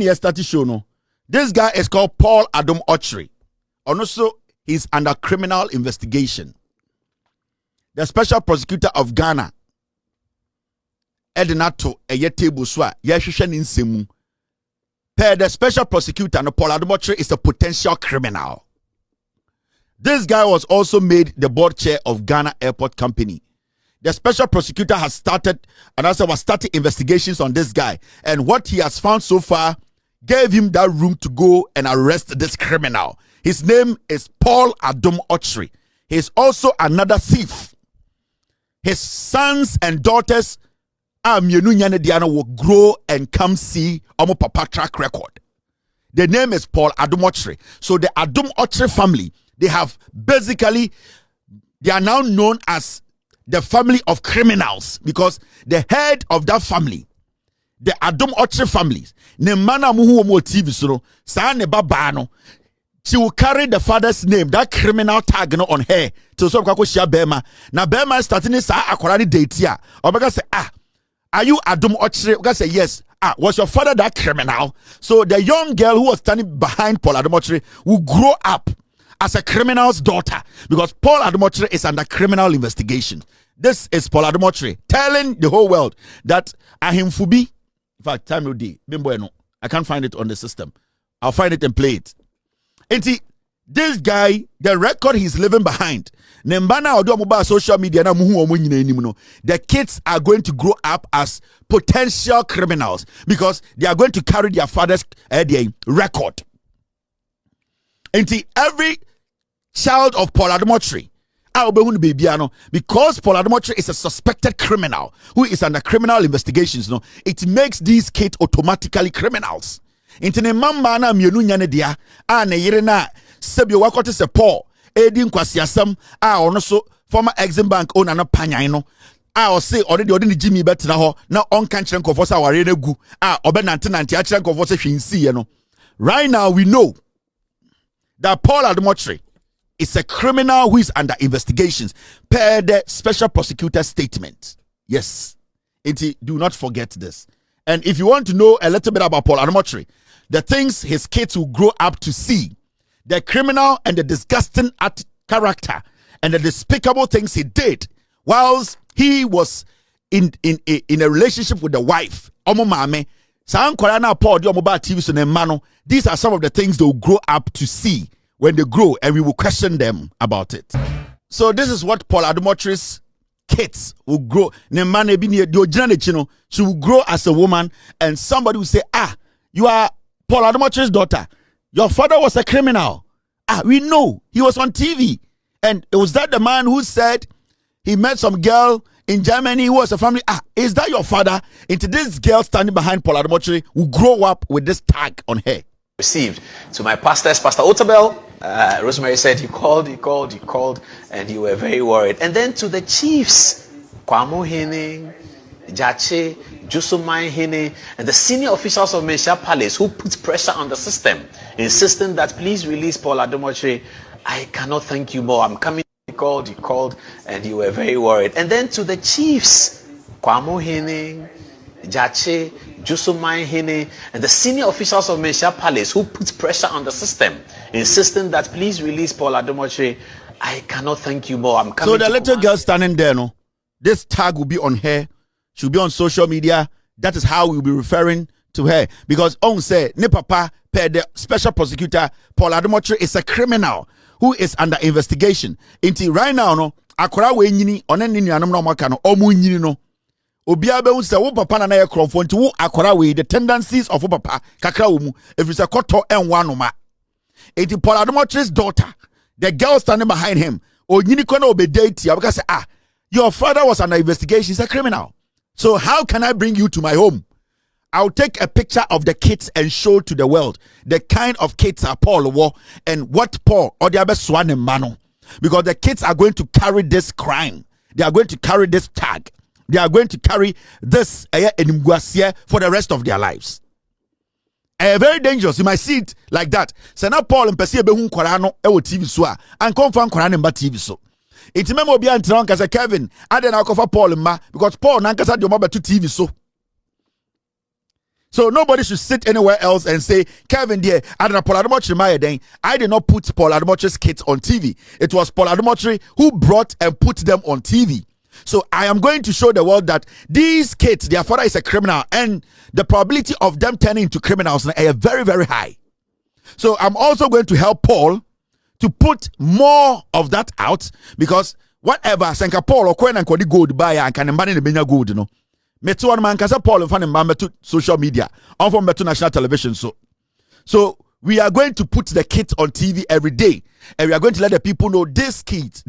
Yesterday show no. This guy is called Paul Adom-Otchere. And also, he's under criminal investigation. The special prosecutor of Ghana, Edinato Eyete Buswa, Yeshishan Insemu. Per the special prosecutor, no, Paul Adom-Otchere is a potential criminal. This guy was also made the board chair of Ghana Airport Company. The special prosecutor has started investigations on this guy. And what he has found so far gave him that room to go and arrest this criminal. His name is Paul Adom-Otchere. He is also another thief. His sons and daughters will grow and come see Omo Papa track record. The name is Paul Adom-Otchere. So the Adom-Otchere family, they are now known as the family of criminals, because the head of that family, the Adom-Otchere families, ne mana muhu omo TV so sa ne baba no, she will carry the father's name, that criminal tag no on her to so kwako shia bema. Na bema starting sa akwara ni date ya. Obeka say, are you Adom-Otchere? Obeka say yes. Was your father that criminal? So the young girl who was standing behind Paul Adom-Otchere will grow up as a criminal's daughter, because Paul Adom-Otchere is under criminal investigation. This is Paul Adom-Otchere telling the whole world that Ahimfubi, in fact, time no day, I can't find it on the system. I'll find it and play it. And see, this guy, the record he's living behind, Nembana social media, the kids are going to grow up as potential criminals because they are going to carry their father's record. And see, every child of Paul Adom-Otchere, because Paul Adom-Otchere is a suspected criminal who is under criminal investigations, it makes these kids automatically criminals. Intine mama na mienu nyane dia ne yire na sebio wakote se Paul edi nkwasiasam ono so former Exim Bank owner no panyan no o say already odi ni Jimmy betina ho na on kan kire nkofo sa ware na gu obe nante a kire nkofo se hwinsi ye no. Right now we know that Paul Adom-Otchere is a criminal who is under investigations per the special prosecutor's statement. Yes. Do not forget this. And if you want to know a little bit about Paul Adom-Otchere, the things his kids will grow up to see, the criminal and the disgusting character and the despicable things he did whilst he was in a relationship with the wife. These are some of the things they will grow up to see when they grow, and we will question them about it. So this is what Paul Adom-Otchere's kids will grow. She will grow as a woman, and somebody will say, you are Paul Adom-Otchere's daughter. Your father was a criminal. We know. He was on TV. And it was that the man who said he met some girl in Germany who was a family. Is that your father? Into this girl standing behind Paul Adom-Otchere will grow up with this tag on her. Received to my pastors, Pastor Otabel. Rosemary said he called, and you were very worried. And then to the chiefs, Kwamo Hene, Jache, Jusumai Hene, and the senior officials of Ministerial Palace who put pressure on the system, insisting that please release Paul Adom-Otchere. I cannot thank you more. I'm coming. He called, and you were very worried. And then to the chiefs, Kwamo Hene, Jache, Jusumai Hene, and the senior officials of Ministerial Palace who put pressure on the system, insisting that please release Paul Adom-Otchere. I cannot thank you more. I'm coming. So the little girl standing there, this tag will be on her. She'll be on social media. That is how we'll be referring to her. Because on say, ne papa, per the special prosecutor, Paul Adom-Otchere is a criminal who is under investigation. Until right now, akora we nyini, onen ni nuanom na omaka no, omu nyini no. Obia be unse wo papa na na ye krofo nti wo akora we the tendencies of wo papa kakra wo mu if it's a koto enwa no ma. Eti Paul Adom-Otchere's daughter, the girl standing behind him, onyini ko na obedate because say your father was under investigation, he's a criminal. So how can I bring you to my home? I'll take a picture of the kids and show to the world the kind of kids are Paul war and what Paul or the other swan and mano. Because the kids are going to carry this crime. They are going to carry this tag. They are going to carry this for the rest of their lives. Very dangerous. You might see it like that. So now Paul and Percy Behun Korano TV so and come from Koran TV so. It's memo be anti as a Kelvin. I then I'll cover Paul and Ma because Paul Nankasa the mobile to TV so. So nobody should sit anywhere else and say, Kelvin, dear, I did not put Paul Adom-Otchere's kids on TV. It was Paul Adom-Otchere who brought and put them on TV. So I am going to show the world that these kids, their father is a criminal, and the probability of them turning into criminals are very, very high. So I'm also going to help Paul to put more of that out, because whatever Senka Paul or Kwen and Kodi gold buy and can money the benya gold, you know. Metu one man kasa Paul and fan metu social media, on from metu national television. So we are going to put the kids on TV every day, and we are going to let the people know these kids,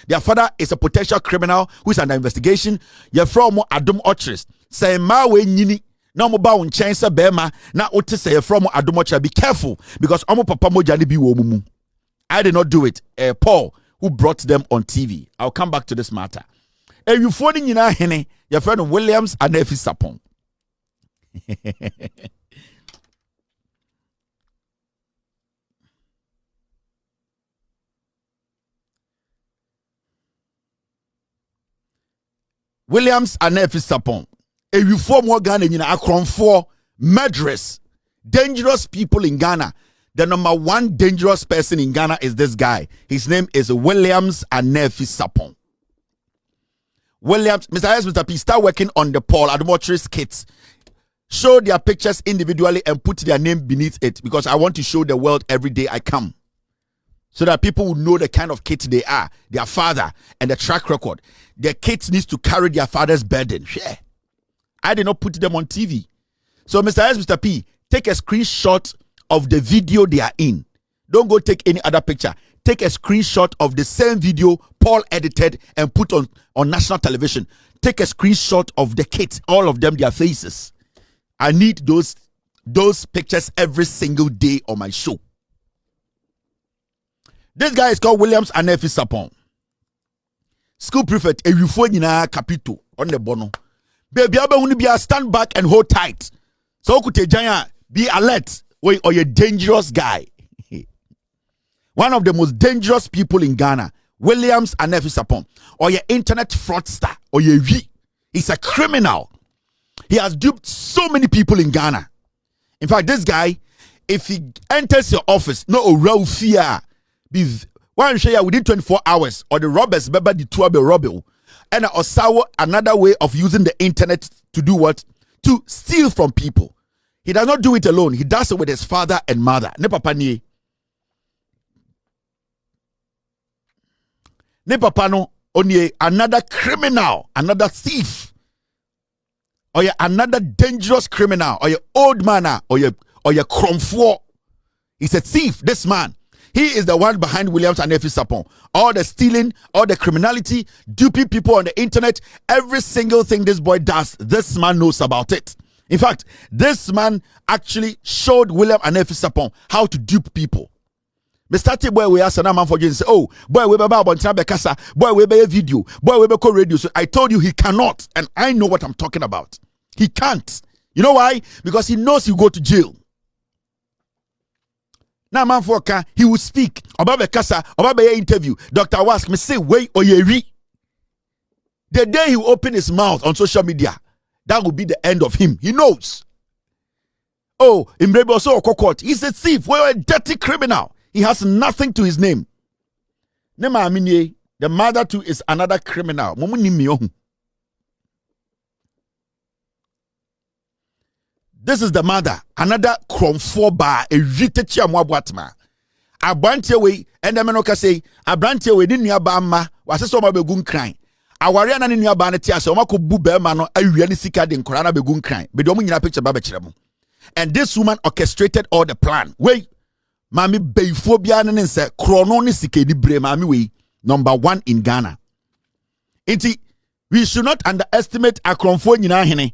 their father is a potential criminal who is under investigation. You're from Adom-Otchere. Say ma we nyini. Na mo ba won chen se bema na ote say from Adom-Otchere. Be careful, because omo papa moja ni bi wo mumu. I did not do it. Paul who brought them on TV. I'll come back to this matter. You phoning in our hene, your friend Williams and Nefi Sapon. Williams and Nefi Sapon. You form more Ghana in Akron for murderers, dangerous people in Ghana. The number one dangerous person in Ghana is this guy. His name is Williams and Nefi Sapon. Williams, Mr. S, Mr. P, start working on the Paul Adom-Otchere's kids. Show their pictures individually and put their name beneath it, because I want to show the world every day I come, so that people will know the kind of kids they are, their father, and the track record. Their kids needs to carry their father's burden. Yeah. I did not put them on TV. So Mr. S, Mr. P, take a screenshot of the video they are in. Don't go take any other picture. Take a screenshot of the same video Paul edited and put on national television. Take a screenshot of the kids, all of them, their faces. I need those pictures every single day on my show. This guy is called Williams and Nefi Sapon. School prefect, Ewufonina Capito on the bono. Baby, I stand back and hold tight. So Kutejanya, be alert, or you're a dangerous guy. One of the most dangerous people in Ghana, Williams and Nefi Sapon, or your internet fraudster, or your he's a criminal. He has duped so many people in Ghana. In fact, this guy, if he enters your office, no real fear, one share within 24 hours, or the robbers, remember the two robber, and also another way of using the internet to do what? To steal from people. He does not do it alone. He does it with his father and mother. Ne papa ni. Ne papa no only another criminal, another thief, or another dangerous criminal, or your old man, or your cromfo. He's a thief. This man, he is the one behind Williams and Nefi Sapon. All the stealing, all the criminality, duping people on the internet, every single thing this boy does, this man knows about it. In fact, this man actually showed William and Nefi Sapon how to dupe people. Mr. T boy we ask a man for you and say, oh boy we be about bekasa, boy we be a video, boy we be call radio. So I told you he cannot, and I know what I'm talking about. He can't. You know why? Because he knows he'll go to jail. Now man for he will speak about bekasa, about be interview. Dr. Wask me say way or ye. The day he will open his mouth on social media, that will be the end of him. He knows. Oh, Imbrebe also Okokot. He's a thief. We're a dirty criminal. He has nothing to his name. Nema Aminye, the mother too is another criminal. This is the mother, another cromfo bar, a ritechi amwabwatma. Abrantie we, and the menoka say, Abrantie we didn't yaba ma, was a soma begun crying. Awariana ni nuaba netia so mako bube mano awiani sika den korana begun crying. Bedomu nyina picture babechiremu. And this woman orchestrated all the plan. Wait. Mami beiphobia ne nse krono ne sike di bre mami we number 1 in Ghana. Inti we should not underestimate akromfo nyina hene.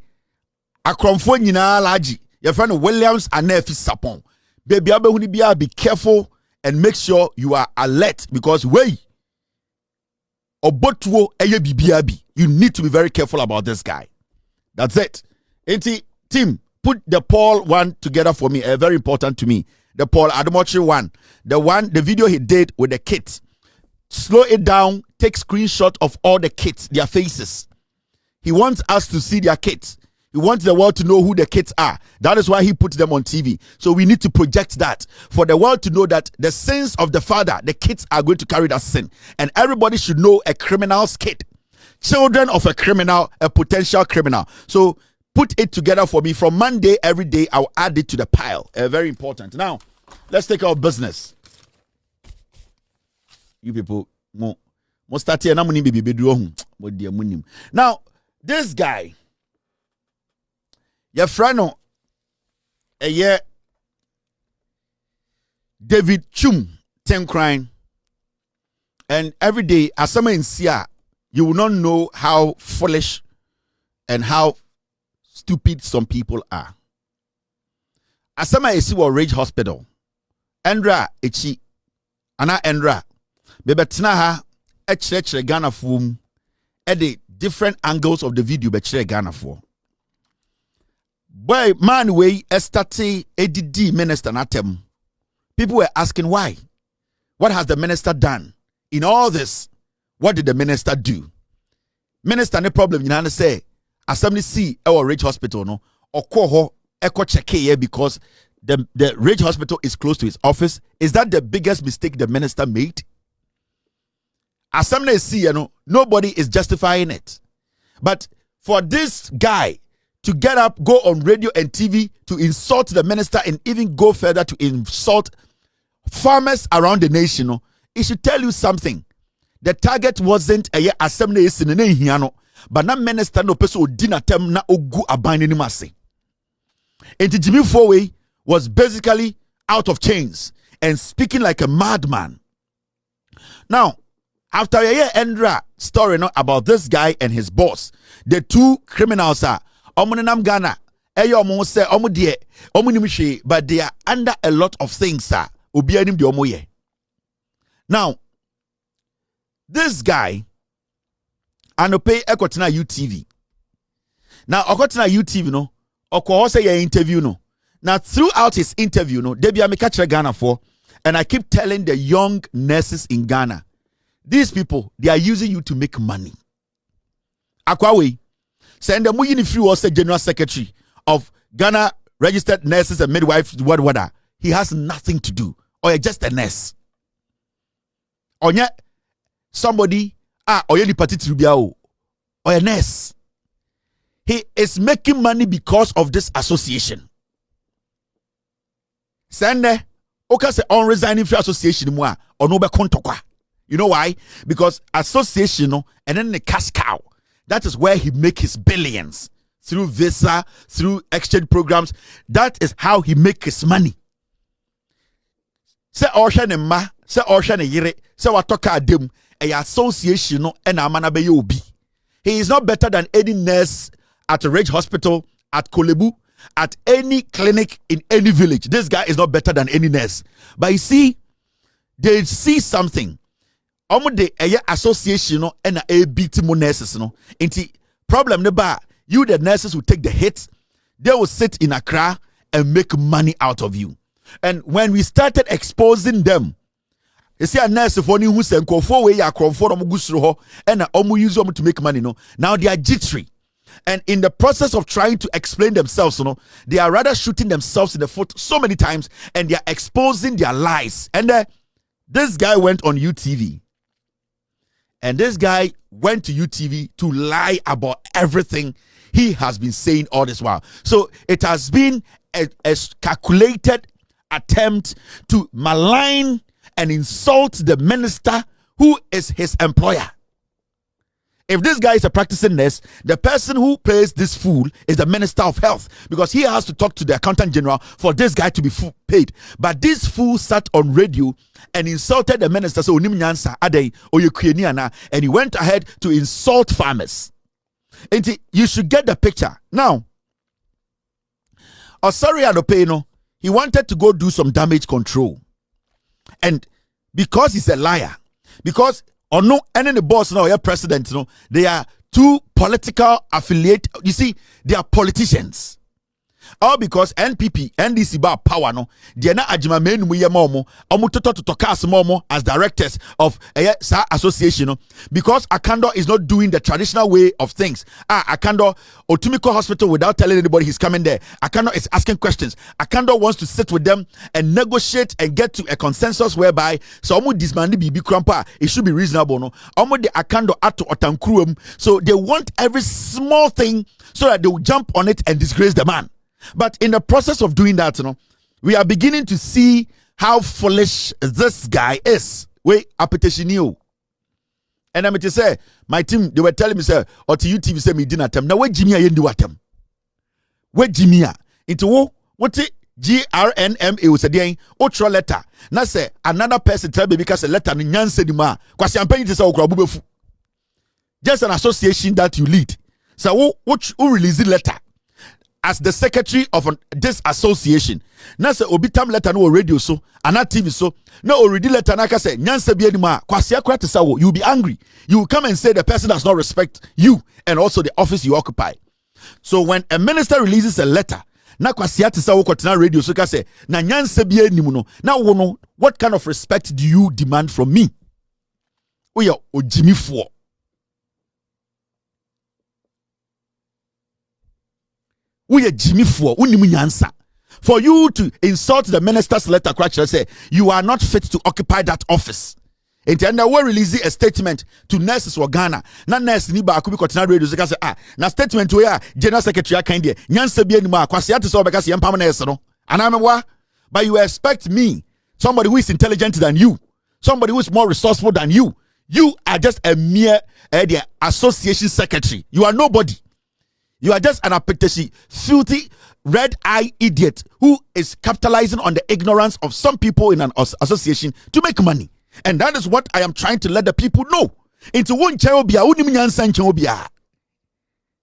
Akromfo nyina laji. Your friend Williams and Nefi Sapon. Baby abehuni bia, be careful and make sure you are alert, because way obotuo eye bibia bi. You need to be very careful about this guy. That's it. Inti team, put the Paul one together for me. Very important to me. The Paul Adom-Otchere one, the video he did with the kids. Slow it down, take screenshot of all the kids, their faces. He wants us to see their kids. He wants the world to know who the kids are. That is why he puts them on TV. So we need to project that for the world to know that the sins of the father, the kids are going to carry that sin. And everybody should know a criminal's kid. Children of a criminal, a potential criminal. So put it together for me. From Monday, every day, I'll add it to the pile. Very important. Now, let's take our business. You people, now, this guy, your friend, David Chum, 10 crying, and every day, as someone in Sia, you will not know how foolish and how stupid some people are. As someone is in Rage Hospital, Endra Echi, Ana Endra, Bebetina ha, Echere Ghana Fum, at the different angles of the video, Bechere Ghana for. Boy, man, way estati ADD minister natem. People were asking why. What has the minister done in all this? What did the minister do? Minister, no problem. You know, say, as somebody see our Rage Hospital, no, or call echo check here because the Rage Hospital is close to his office. Is that the biggest mistake the minister made? As somebody see, you know, nobody is justifying it. But for this guy to get up, go on radio and TV to insult the minister and even go further to insult farmers around the nation, no, it should tell you something. The target wasn't a assembly is in a but na minister no person dinner tem na ogu abandon mase. And Jimmy Fourway was basically out of chains and speaking like a madman. Now, after a year Endra story no, about this guy and his boss, the two criminals are Omunam Ghana, Eyo say Omudie, Omunimshi, but they are under a lot of things, sir. Ubianim di Omoye. Now, this guy, Anope Ekotina UTV. Now, Okotina UTV, no, Oko say your interview, no. Now, throughout his interview, no, Debbie Amikacha Ghana for, and I keep telling the young nurses in Ghana, these people, they are using you to make money. Akwawe, send them when if you was the general secretary of Ghana Registered Nurses and Midwives, what, he has nothing to do, or you're just a nurse. Or yet, somebody, or you're the or a nurse. He is making money because of this association. Send okay, say on resigning for association or no be kontokwa. You know why? Because association, and then the cash cow. That is where he make his billions. Through visa, through exchange programs. That is how he make his money. Say GRNMA, say GRNMA, say watoka adem, a association and amana be obi. He is not better than any nurse at a Rage Hospital, at Kolebu, at any clinic in any village. This guy is not better than any nurse. But you see, they see something. The association and a beat more nurses no. Inti problem neba, you the nurses will take the hit, they will sit in Accra and make money out of you. And when we started exposing them, you see a nurse for who send call for way ya for and use them to make money no. Now they are jittery. And in the process of trying to explain themselves, you know, they are rather shooting themselves in the foot so many times and they are exposing their lies. And this guy went on UTV. And this guy went to UTV to lie about everything he has been saying all this while. So it has been a calculated attempt to malign and insult the minister who is his employer. If this guy is a practicing nurse, the person who plays this fool is the Minister of Health because he has to talk to the Accountant General for this guy to be paid. But this fool sat on radio and insulted the minister, so and he went ahead to insult farmers. And you should get the picture. Now, Osari Adopeno, he wanted to go do some damage control. And because he's a liar, because or no, any the boss now, your president, they are two political affiliate. You see, they are politicians. All because NPP, NDC bar power no. They na ajima menu mu ye momo. Omu toto cast momo as directors of sa association no. Because Akando is not doing the traditional way of things. Akando Otumiko Hospital without telling anybody he's coming there. Akando is asking questions. Akando wants to sit with them and negotiate and get to a consensus whereby so omu dismandi bibi krampa it should be reasonable no. Omu de Akando ato otankruum. So they want every small thing so that they will jump on it and disgrace the man. But in the process of doing that, we are beginning to see how foolish this guy is. Wait, appetition you. And I'm to say, my team, they were telling me, sir, or to you TV say me dinner time. Now where Jimmy I do atem? Where Jimmy into what it GRNMA was a day, ultra letter. Now say another person tell me because a letter in Nyanse di ma. Kwasi ampeni to say okra. Just an association that you lead. So who release the letter? As the secretary of this association, now say obitam letter no radio so, and not TV so, no already letter na say nyanse bi anima kwasi akra te sawo, you'll be angry. You will come and say the person does not respect you and also the office you occupy. So when a minister releases a letter, na kwasi te sawo kotena radio so ka say na nyanse bi animu no, now wono what kind of respect do you demand from me? We are ojimi for. We are Jimmy for you to insult the minister's letter, say you are not fit to occupy that office. And then we release a statement to nurses for Ghana. Na nurse ni ba kubi kotina radio say na statement we are general secretary kind nyanse bi anima kwase ate so because yem pam nurse no. Anamwa, but you expect me, somebody who is intelligent than you, somebody who is more resourceful than you. You are just a mere association secretary. You are nobody. You are just an appetition, filthy, red-eye idiot who is capitalizing on the ignorance of some people in an association to make money. And that is what I am trying to let the people know. Into one cherobia,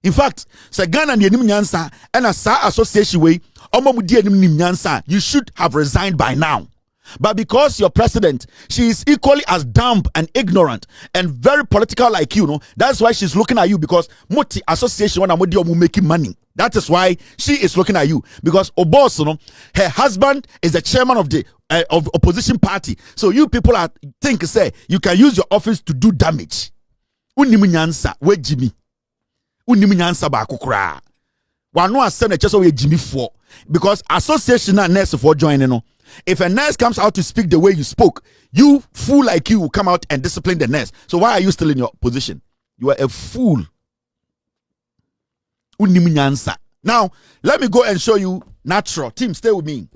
in fact, Sagana and Nyansa and a Sa association way, you should have resigned by now. But because your president, she is equally as dumb and ignorant and very political like you, that's why she's looking at you, because Moti association when making money. That is why she is looking at you, because Obos, her husband is the chairman of the of opposition party. So you people think say you can use your office to do damage. Unimunyansa we Jimmy. Unimunyansa ba kokra. Wano asem na cheso we Jimmy for, because association and nurse for joining If a nurse comes out to speak the way you spoke, you fool like you will come out and discipline the nurse. So why are you still in your position? You are a fool. Now, let me go and show you natural. Team, stay with me.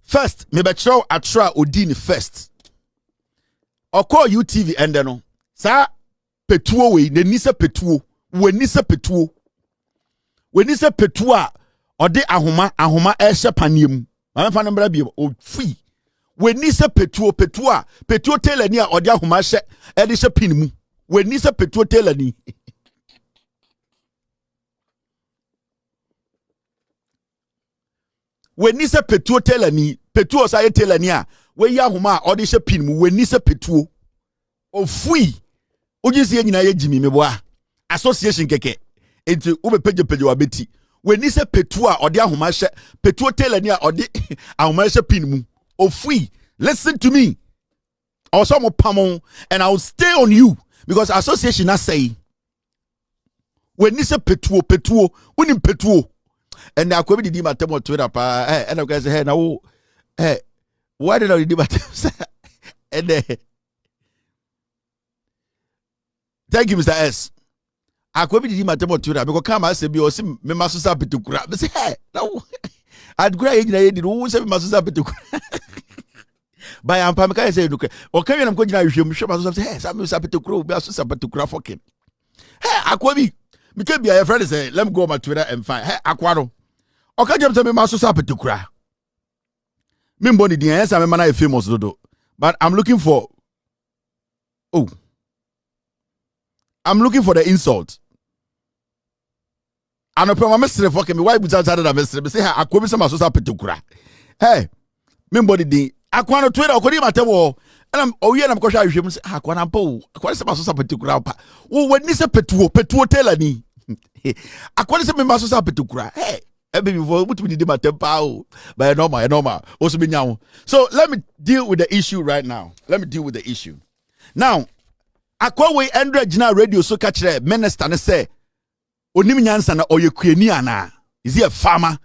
First, maybe show Atra Odini first. Or call UTV and then sa petuo we the nisa petuo. We nisa petuo. We nisa petua or de ahoma esha panium. I'm fan number be o free. We nisa petuo Tailor ni or de ahoma she edisha pinimu. We nisa petuo Tailor ni. We nisa petuo Tailor ni. Petuo sa ye Tailor ni a. We ya ahoma or de she pinimu. We nisa petuo. O free. Oji si nyina ye Jimmy meboa. Association keke. Enti ube peje wa beti. We ni se petua or de ahoma hye petuo Tailor ni a or de ahoma hye pin mu. O free. Listen to me. Or some pamon and I will stay on you, because association na say we ni se petuo unim petuo. And I could be di matem on Twitter pa and I go say hey now why did I di matem and thank you, Mr. S. I could be the matter to that because come as a bio sim me masusa petukura. But say hey no I'd grade did who say masusa petukura. By Ampamaka say look or carry them going to show myself hey some petukura be asusa petukura fucking. Hey Akwabi because be a friend say let me go on my Twitter and find hey Akwaro. Okay jam say me masusa petukura. Me body the answer I'm man famous dodo. But I'm looking for I'm looking for the insult. And I'm mestre fucking me. Why would I tell that mestre? Say, I come some asosa petukura. Hey, me body di. Akwana Twitter okodi matewo. And I'm I'm going to show you. Say, akwana po. Akwana some asosa petukura pa. Oh, when ni se petuo Tailor ni. According to me, Master Sapetukura, hey, before what we did my temper, but normal. Also, be now. So let me deal with the issue right now. Now, Akwawe Andre Jina Radio so catch the minister and say, Onim nyansa na oyekweni ana. Is he a farmer?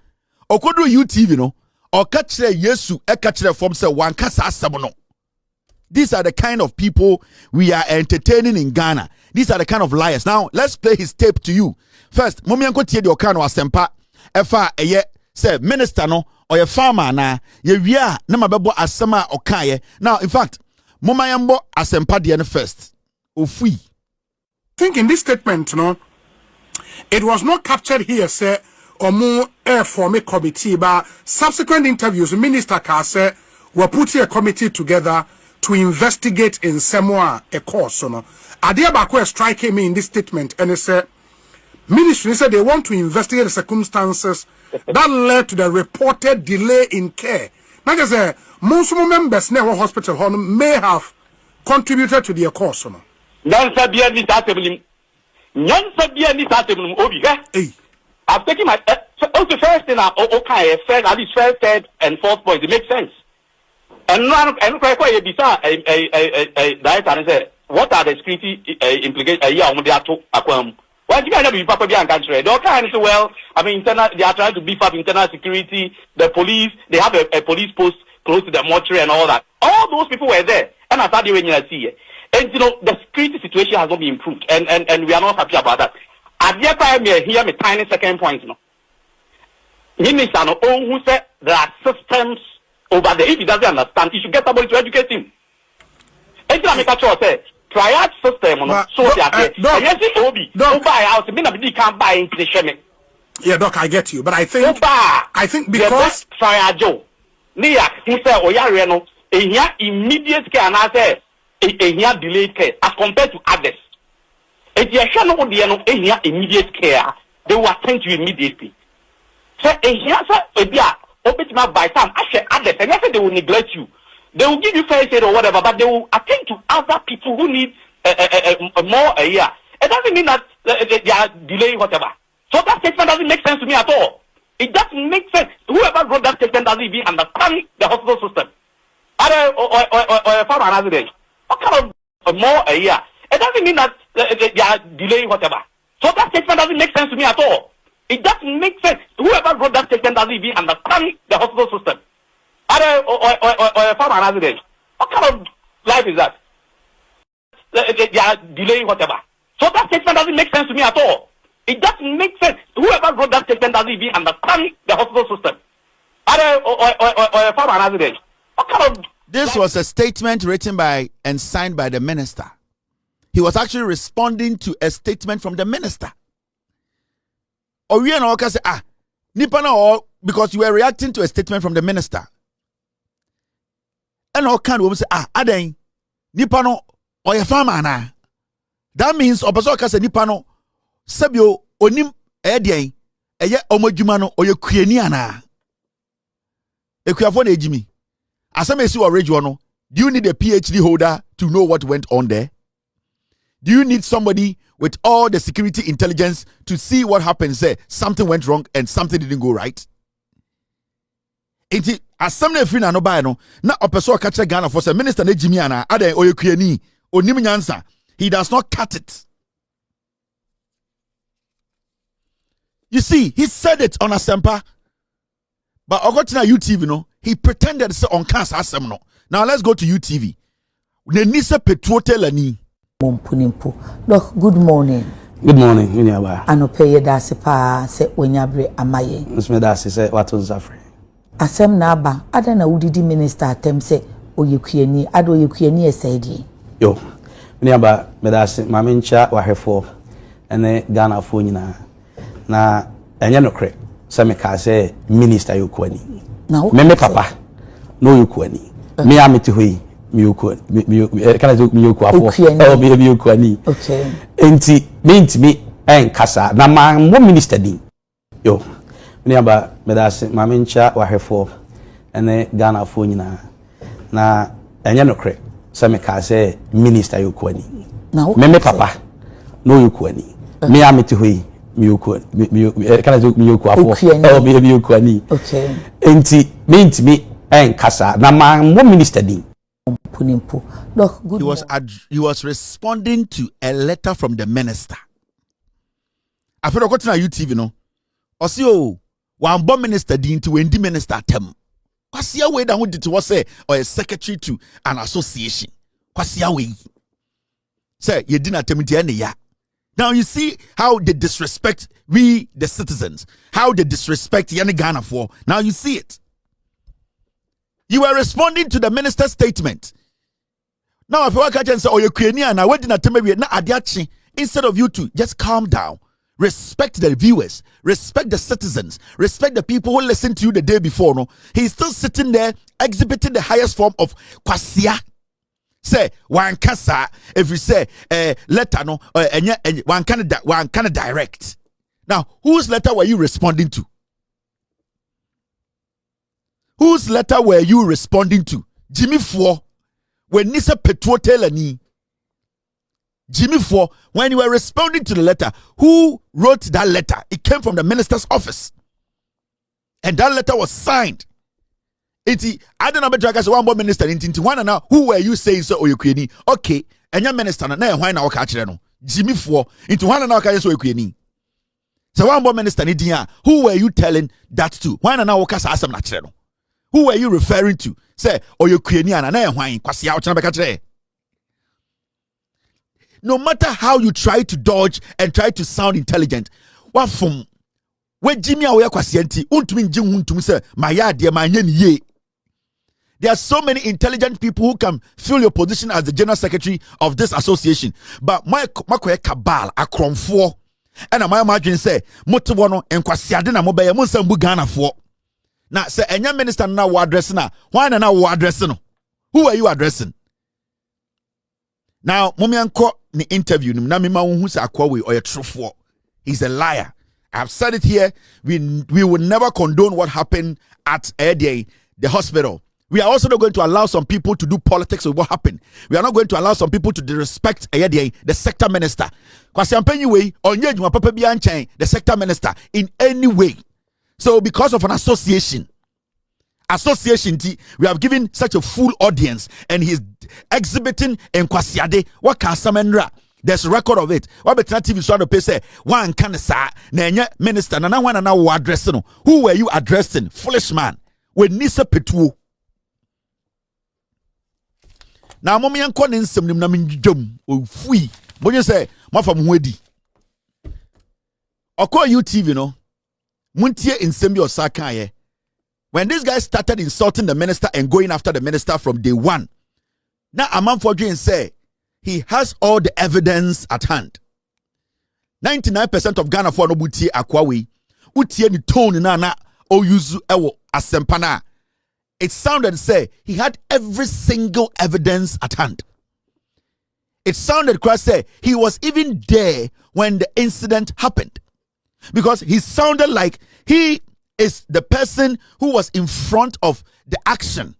Okodo UTV no? Or catch the Yesu e catch the form say one kasa asem no. These are the kind of people we are entertaining in Ghana. These are the kind of liars. Now, let's play his tape to you. First, Momianko tie de okano asempa efa eye say minister no or a farmer na ye wia na mabebo asema okaye. Now, in fact, Momayambo asempa de first. Ofui. I think in this statement, it was not captured here, say, or more air form a committee, but subsequent interviews, the minister say were putting a committee together to investigate in Samoa a course. Adiabako striking me in this statement, and they said, ministry said they want to investigate the circumstances that led to the reported delay in care. Like I said, most members in our hospital may have contributed to the course. I've taken my first thing okay, first at least first, third, and fourth point. It makes sense. And director what are the security implications? Why do you be properly and country? They say, well, I mean, they are trying to beef up internal security. The police, they have a police post close to the mortuary and all that. All those people were there, and I thought they were see it. And the security situation has not been improved, and we are not happy about that. At the time, here my tiny second point. Minister, who said there are systems over there. If he doesn't understand, he should get somebody to educate him. And I make a choice. Triad system, so that don't buy a house. Nobody can buy into the shame. Yeah, Doc, I get you, but I think because Triad Joe, Nia, who said, "Oyareno, immediate care," and I said. A delayed care as compared to others. If you are immediate care, they will attend to you immediately. So by time others, and they will neglect you. They will give you first aid or whatever, but they will attend to other people who need more a year. It doesn't mean that they are delaying whatever. So that statement doesn't make sense to me at all. It doesn't make sense. Whoever wrote that statement doesn't even understand the hospital system. What kind of more a year? It doesn't mean that they are delaying whatever. So that statement doesn't make sense to me at all. It doesn't make sense. Whoever wrote that statement doesn't even understand the hospital system. What kind of life is that? They are delaying whatever. So that statement doesn't make sense to me at all. It doesn't make sense. Whoever wrote that statement doesn't even understand the hospital system. What kind of This was a statement written by and signed by the minister. He was actually responding to a statement from the minister. Or we and all can say, because you were reacting to a statement from the minister. And all kind of say, Aden, Nipano or your farmer na. That means Obaso can say Nipano, Sabio, Onim Edian, Eye Omojumano or your Krieniana. Equiafone Jimmy. As I may see do you need a PhD holder to know what went on there? Do you need somebody with all the security intelligence to see what happens there? Something went wrong and something didn't go right. As some free no buy no na opeso catch Ghana for say minister na Jimmy ana adan oyekuani onim nyansa. He does not cut it. You see, he said it on Asempa. But Ogotina UTV no, he pretended to say on cancer asem no. Now let's go to UTV. Nenisa Petrotelani. Look, good morning. Good morning, Unyaba. Anope yedase pa se onyabre amaye. Nsmedase se watu zafre. Asem na aba, ada na udidi minister atem se oyekuani, ado oyekuani esaidi. Yo. Unyaba medase mamincha wahefo ene Ghana fo nyina. Na enye nokre se meka se minister yokuani. Me papa no yokuani. Me amiti hoyi. Mi yokuani. Okay. Enti me enkasa na ma mo minister din. Yo. Unyaba medase mamincha wahefo ene Ghana fo nyina. Na enye nokre se meka se minister yokuani. Me papa no yokuani. Me amiti hoyi. miyoko kana zo miyoko afo miyoko ani okay enti me enkasa na man wo minister din look good he was responding to a letter from the minister. I feel like na UTV no osi o wan bo minister din to wendi minister tem kwasi away that would was say or a secretary to an association kwasi away say you didn't attempt to ya. Now you see how they disrespect we the citizens, how they disrespect Yani Ghana for. Now you see it. You were responding to the minister's statement. Now if you watch and say, oh, you're Ukrainian, now what did na adiachi, instead of you to just calm down, respect the viewers, respect the citizens, respect the people who listened to you the day before. No, he's still sitting there exhibiting the highest form of kwasia. Say one kasa if you say letter no one kind of direct. Now whose letter were you responding to? Whose letter were you responding to? Jimmy Four when Nisa Petro Tailor ni Jimmy Four when you were responding to the letter, who wrote that letter? It came from the minister's office, and that letter was signed. Adom-Otchere one more minister in one now. Who were you saying so? Oyukwini? Okay, and your minister na why now catch no Jimmy Four into one now catch so Oyukwini. So one more minister in who were you telling that to? Why now catch asam na no? Who were you referring to? Say Oyukwini and na why kwasi out na catch. No matter how you try to dodge and try to sound intelligent, what from where Jimmy away kwasienti untumi njin untumi say my yard dear my ye. There are so many intelligent people who can fill your position as the general secretary of this association. But my cabal akromfo and my margin say motobono and kwasiade na mobile monsambu Ghana for. Now say enya minister na wo address na why na wo address no? Who are you addressing? Now momianko ni interview na me ma hu say akwawe or a trufo. He's a liar. I've said it here. We will never condone what happened at the hospital. We are also not going to allow some people to do politics with what happened. We are not going to allow some people to disrespect the sector minister. The sector minister in any way. So because of an association, we have given such a full audience and he's exhibiting in Kwasiade. What can Samendra? There's a record of it. What better TV so to say one can say na minister na one na wo addressing. Who were you addressing? Foolish man. When Nisa Petwo. Now mommy and Conin some na minjum o fui. But you say ma from wedi. Oko UTV no. Muntie in sembi osaka. When this guy started insulting the minister and going after the minister from day one. Now a man for Jane say he has all the evidence at hand. 99% of Ghana for no buti akwawe. Utie ni tone na o yuzu ewo asempana. It sounded say he had every single evidence at hand. It sounded say he was even there when the incident happened. Because he sounded like he is the person who was in front of the action.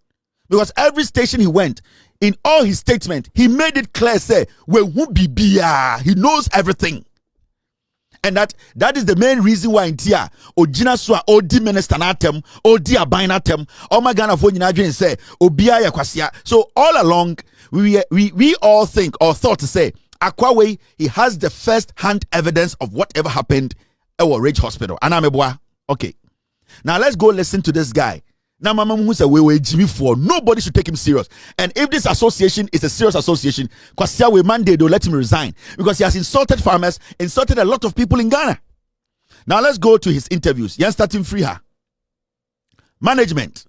Because every station he went, in all his statements, he made it clear, say, he knows everything. And that is the main reason why in Tia, Ojina Swa, Odi Minister Natem, Odi Abinatem, Omagana Fonina say, Obia Yakwasia. So all along, we all think or thought to say, Akwawe, he has the first hand evidence of whatever happened at Ridge Hospital. Anamebwa. Okay. Now let's go listen to this guy. Now, Mama Musa, we Jimmy for nobody should take him serious. And if this association is a serious association, Kwasia we mandate to let him resign because he has insulted farmers, insulted a lot of people in Ghana. Now let's go to his interviews. Yan starting free her. Management.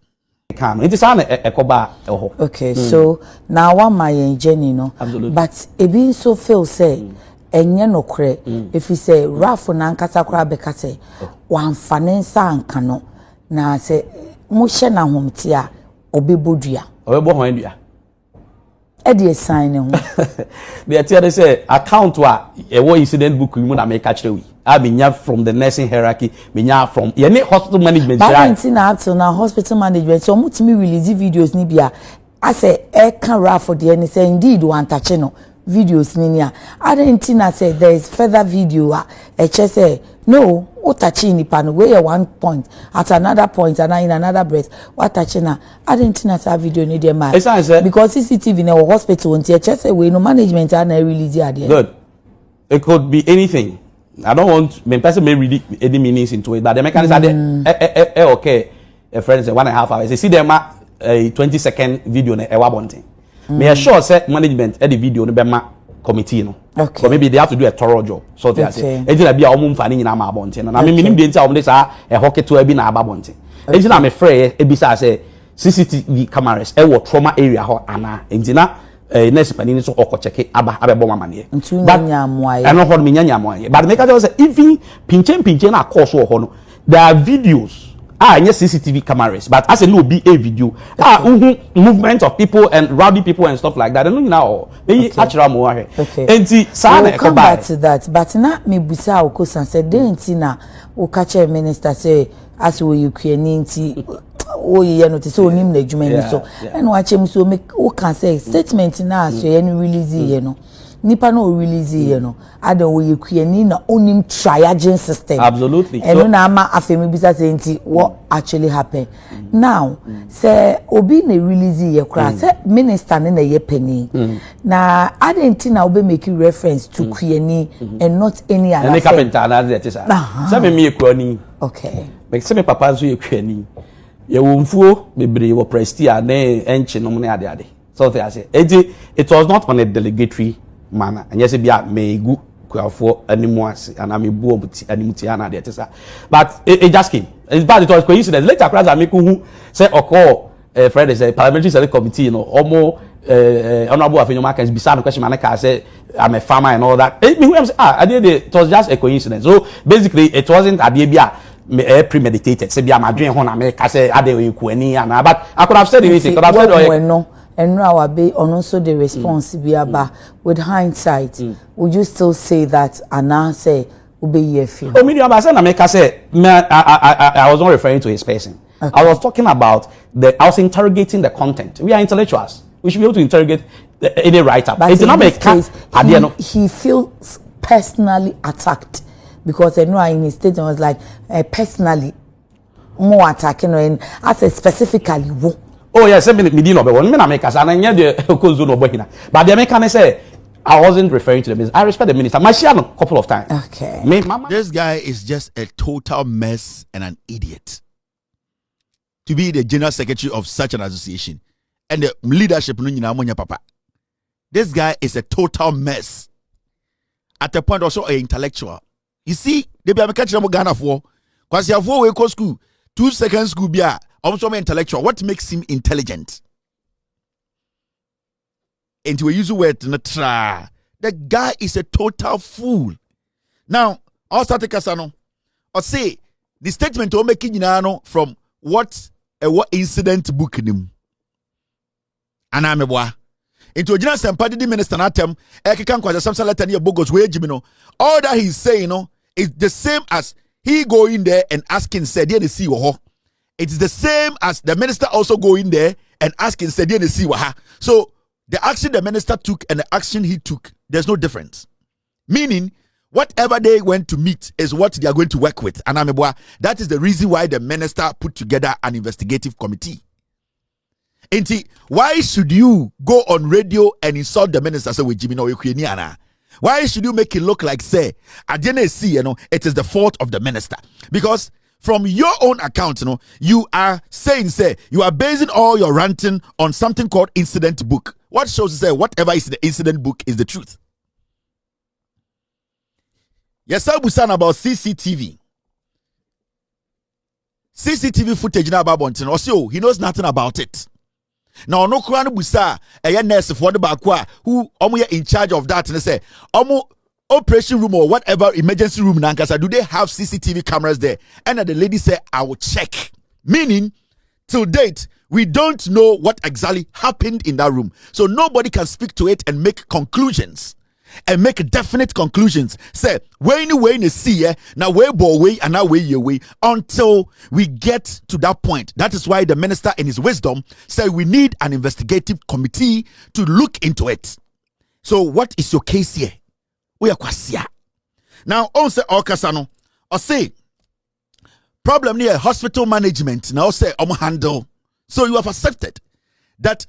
Okay, so now one my Jenny no. Absolutely. But it being so feel say enye no kre if he say Rafu na nkasa kra bekase wan fanensa anka no na say mushe na homtia obebodua obebo dua e dey sign ho they tell say account wa e wo incident book mu na me ka kire wi I mean from the nursing hierarchy me from ye hospital management but na up to now hospital management so mutimi release videos ni bia I say e can Rafu dey and say indeed one touch no videos ninia adentina say there is further video say no o touching nipa no we one point at another point and in another breath what touching na adentina say video ni dey man because CCTV na hospital until say we no management and release there. Good, it could be anything. I don't want me person may read any meanings into it, but the mechanism are okay. A friend say 1.5 hours. You see them a 20-second video na ewa bonting. Me assure say management the video no be ma committee no. Okay. So maybe they have to do a thorough job. So they say enti na bia omo mfa ni nyina ma bonting. Na me minim de enti a omo dey say e hoke to abi na aba bonting. Enti na me frɛ e bisa say CCTV cameras e wo trauma area ho ana. Enti na nurse pani so okocheke aba abebo mamane. But nyamwaye. I know how me nyamwaye. But make I say even pinchen na course wo ho no. There are videos yes, CCTV cameras, but as a no be a video. Movement of people and rowdy people and stuff like that. I don't know now. Maybe actually more. Okay. And see, we'll come back to that. But not me busa okosan said didn't na o catch a minister say as we Ukraine oh yeah no so nim na juma so and watch him so make o can say statement na so you release you know. Nipa no release you know Adom we Ukraine na onim triaging system absolutely and so, na ama afemi bisa say what actually happened now say obi na release ye kra say minister na ye penny na adentina obi make reference to Ukraine and not any other and carpenter na that is say me Ukraine okay make say me papa so Ukraine ye wo mfuo bebre wo prestia na enche no na ade so they say it was not on a delegatory manner and yes bia me gu kwafo animu ase and am ebu obuti animuti ana de tesa but it just came it's bad it was coincidence later class am who say okọ friend is a parliamentary select committee you know almost honorable afenyoma can be some question man can say I'm a farmer and all that it was just a coincidence so basically it wasn't idea bia premeditated say bia madwen ho na me ka say ade Ukraine and but I could have said anything could have said no and now I be on also the response be about with hindsight would you still say that Anna say will be here for oh me I said I say I was not referring to his person I was talking about I was interrogating the content we are intellectuals we should be able to interrogate any writer but it's not make case he feels personally attacked because I know in his statement was like personally more attacking and I said specifically oh yes, me no be one. Me na make us and the okozo no bohina. But the American say I wasn't referring to the minister. I respect the minister. I shared a couple of times. Okay. This guy is just a total mess and an idiot. To be the general secretary of such an association and the leadership no nyina monya papa. This guy is a total mess. At the point also an intellectual. You see, they be American chamo Ghana for because you have we go school 2 seconds school bia also intellectual. What makes him intelligent? And we use the word natra. The guy is a total fool. Now, I'll start Kasano. Or say the statement to make from what incident book him. And I'm a boy. Into a general sympathy minister natem, Ekikan kwa some letter near Bogos where Jimino. All that he's saying is the same as he go in there and asking said, yeah, they see what. It is the same as the minister also go in there and asking said, yeah, they see what. So the action the minister took and the action he took, there's no difference. Meaning, whatever they went to meet is what they are going to work with. And that is the reason why the minister put together an investigative committee. And why should you go on radio and insult the minister? Say with Jimmy no Ukrainiana. Why should you make it look like say I didn't see it is the fault of the minister? Because from your own account, you are saying say you are basing all your ranting on something called incident book. What shows say whatever is the incident book is the truth. Yes, I was saying about CCTV. CCTV footage now about Bonton. Also, he knows nothing about it. Now, no Kuran Busa, a nurse for the Bakwa, who in charge of that, and they say, operation room or whatever emergency room Nankasa, do they have CCTV cameras there? And the lady said, I will check. Meaning, till date, we don't know what exactly happened in that room. So nobody can speak to it and make conclusions. And make definite conclusions. Say, when you see now way bo way and now way your way until we get to that point. That is why the minister in his wisdom said we need an investigative committee to look into it. So what is your case here? We are kwasia. Now, on say Okasano, or say problem near hospital management. Now say handle. So you have accepted that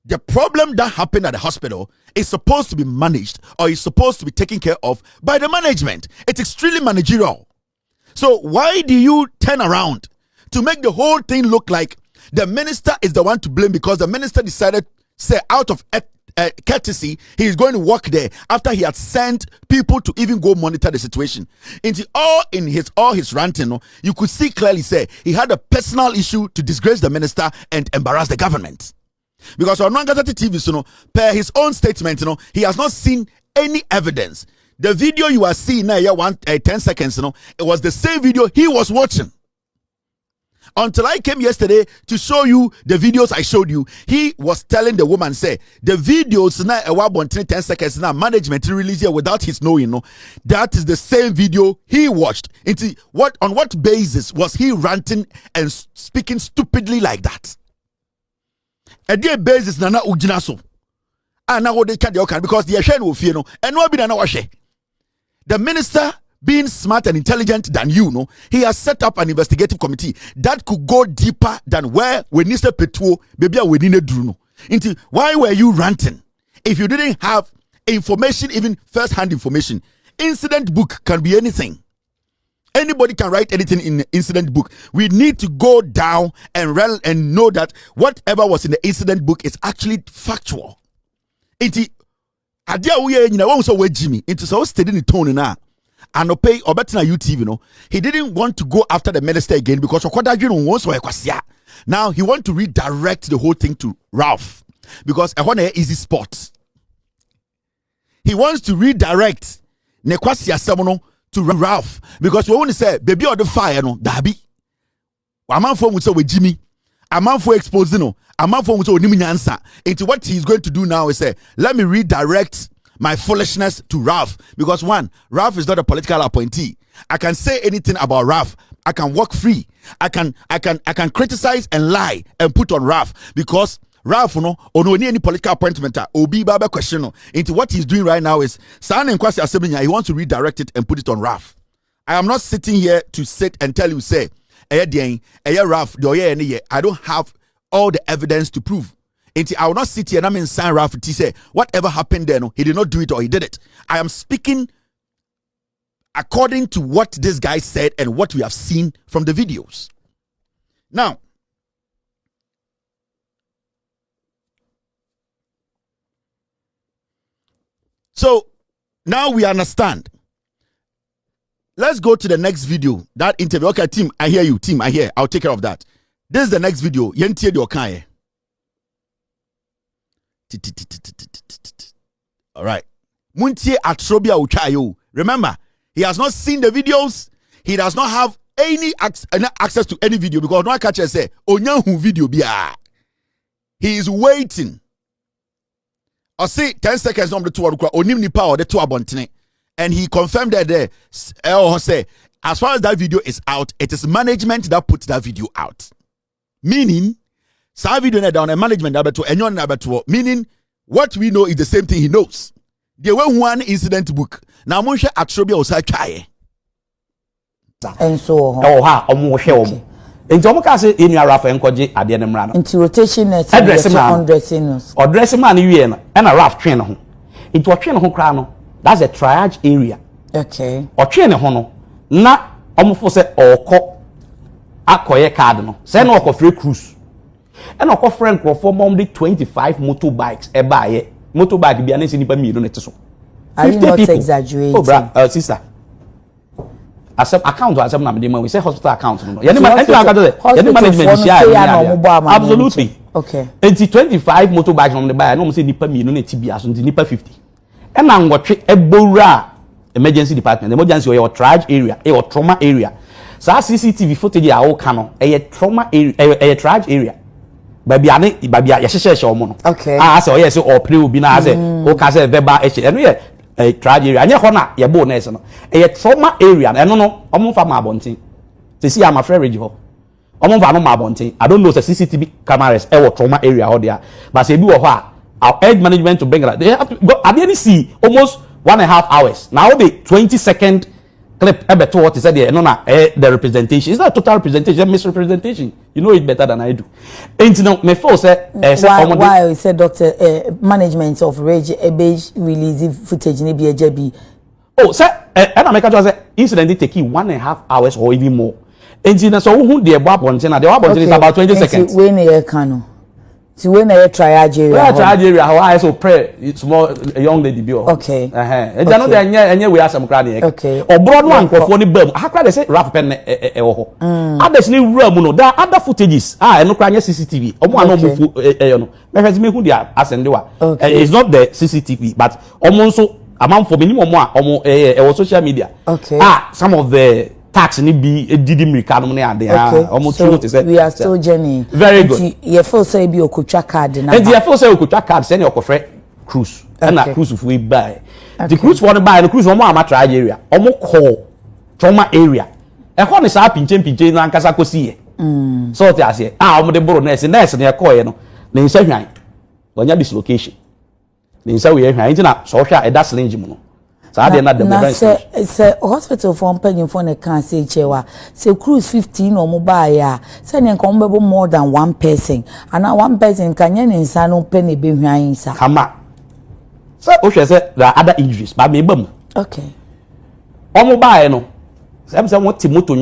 the problem that happened at the hospital is supposed to be managed or is supposed to be taken care of by the management. It's extremely managerial. So why do you turn around to make the whole thing look like the minister is the one to blame because the minister decided, say, out of courtesy, he is going to work there after he had sent people to even go monitor the situation. Into all his ranting, you could see clearly say he had a personal issue to disgrace the minister and embarrass the government. Because on Nangazati TV, per his own statement, he has not seen any evidence. The video you are seeing now, 10 seconds, it was the same video he was watching. Until I came yesterday to show you the videos I showed you, he was telling the woman, say, the videos now 10 seconds now management release here without his knowing. That is the same video he watched. On what basis was he ranting and speaking stupidly like that? A day basis nana ujinaso. Now what they can't because the Ashen will fear and no be na the minister, being smart and intelligent than you, he has set up an investigative committee that could go deeper than where we need to petrol, maybe we need to do. Why were you ranting if you didn't have information, even first-hand information? Incident book can be anything. Anybody can write anything in the incident book. We need to go down and know that whatever was in the incident book is actually factual. Adia we so we Jimmy into so steady in tone now. And pay or better na UTV, he didn't want to go after the minister again because now he want to redirect the whole thing to Ralph because I want an easy spot. He wants to redirect Nekwasia Semono to Ralph because we want to say baby or the fire no dabi. A man for so with Jimmy. A man for exposing a man for nyansa. Into what he's going to do now is say, let me redirect my foolishness to Ralph because one, Ralph is not a political appointee. I can say anything about Ralph. I can walk free. I can criticize and lie and put on Ralph because Ralph any political appointment obi baba question into what he's doing right now is he wants to redirect it and put it on Ralph. I am not sitting here to sit and tell you say Ralph I don't have all the evidence to prove. I will not sit here and I'm in San Ralph to say whatever happened there, he did not do it or he did it. I am speaking according to what this guy said and what we have seen from the videos. Now, so now we understand. Let's go to the next video. That interview. Okay, team, I hear you. Team, I hear. I'll take care of that. This is the next video. Yentie de Okaye. All right. Muntie Atrobia Uchayo. Remember, he has not seen the videos. He does not have any access to any video because no catcher say onyahu video bia. He is waiting. I see 10 seconds on the two onim nipa or the two abontene. And he confirmed that there say as far as that video is out, it is management that put that video out. Meaning sa video na down a management abeto enyon na abeto, meaning what we know is the same thing he knows. There were one incident book. Now Monshe Atrobia osa twaye. And so omo hwe enti omo ka se enu arafa enkoje ade ne mra no into rotation net dressing man wie no na raf twen no ho enti otwen no ho kra no that's a triage area. Okay. Otwen ne ho no na omo fo se okọ akoye card no say no okọ free cruise and okọ friend ko for mom 25 motorbikes e baaye motorbike bia na se nipa mi no ne teso. Are you not exaggerating? Oh bra sister accept account accept na me we say hospital account no management absolutely. Okay. 25 motorbikes on the buy no say nipa mi no na tibia so nipa 50 and na ngwotwe ebowura emergency department emergency or triage area or trauma area. So CCTV footage a wo ka no trauma area triage area baby ya hyehyehye omo no. Okay. Say o yes o play obi na say o ka say verbal eno ye triage area anye ho na ye bo nurse no trauma area eno no omo fa ma abonten se si am afraid reji ho omo fa no ma abonten I don't know say CCTV cameras e wo trauma area ho there but say bi wo ho a I'll urge management to bring it. They have to go. I didn't see almost 1.5 hours. Now the 20-second clip to what he said there, the representation. It's not a total representation, it's misrepresentation. You know it better than I do. And you know, my first why said Doctor management of Rage release footage in ABJB. Oh, sir, and I make a incident take 1.5 hours or even more. And you know, so who the above one, the above is about 20 seconds. When you can. So when I triage area, how I so pray it's more a young lady bill. Okay. And I know that any we are some cranny. Okay. Or broad one for the bum. How can I say rap pen? Others need room. There are other footages. No cranny CCTV. Maybe me who they are as and do. It's not the CCTV, but almost amount for minimum more social media. Okay. Some of the tax ni be didi mirika no na ade almost so we are still journey. Very good. You feel say be okutwa card na. And you feel say okutwa card say na okofre cruise. And na cruise we buy. The cruise for the buy the cruise omo amatra area. Omo call trauma area. E ho ne sa pinche na nkasa kosi ye. So te ase. Omo de boro nurse na call ye no. Na nsa hwan. Onya dislocation. Na nsa we hwan. Ntina so hwa e da slinge mu no. Say hospital for penny for a cancer chewa. Say cruise 15 or mobile. Sending comparable more than one person. And now one person can yen in Sano penny behind. Come on. So Osha said there are other injuries, but me bum. Okay. Or mobile no. Some what Timoto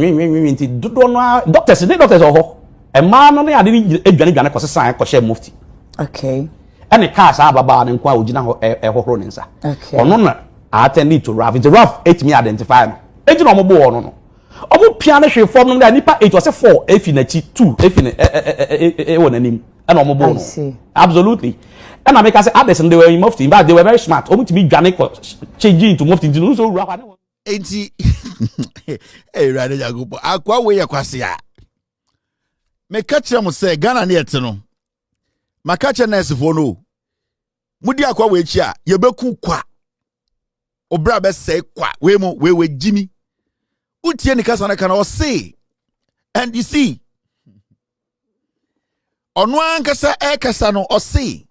don't know doctors or a man only I didn't a cause sign cause mufti. Okay. And the cars are baba and qua original a horonensa. Okay. Or no. I attended to Ralph. It's Ralph 8 me identify. It's no more no. Omo piano she form no nipa it was a 4 if in a 2 if in a one name and omo bo no. Absolutely. And I make us others and they were in mufti but they were very smart. Omo to be Ghanaian changing into mufti to so Ralph. Enti eh rade jagopo akwa we yakwase a. Me catch am say Ghana na ete no. Ma catch nurse fo no. Mudi akwa we chi a ye beku kwa. Obra be say kwa we Jimmy utie ni kasa na kana say and you see ono ankasa e kasa no o say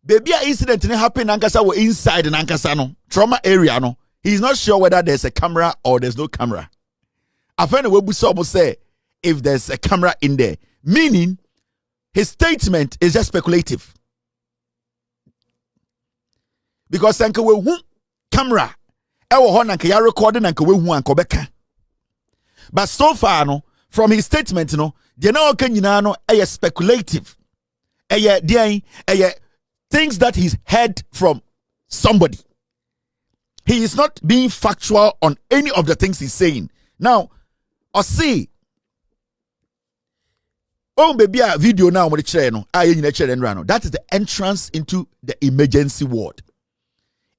baby a incident ni happen ankasa wo inside na ankasa no trauma area no he is not sure whether there's a camera or there's no camera afena we bu so say if there's a camera in there meaning his statement is just speculative because sanka we hu camera ewo ho na nke ya recording na nke we hu anko beka but so far no from his statement no de na oka nyina no speculative things that he's heard from somebody. He is not being factual on any of the things he's saying. Now see oh baby a video now mo de kire no a ye nyina kire no that is the entrance into the emergency ward.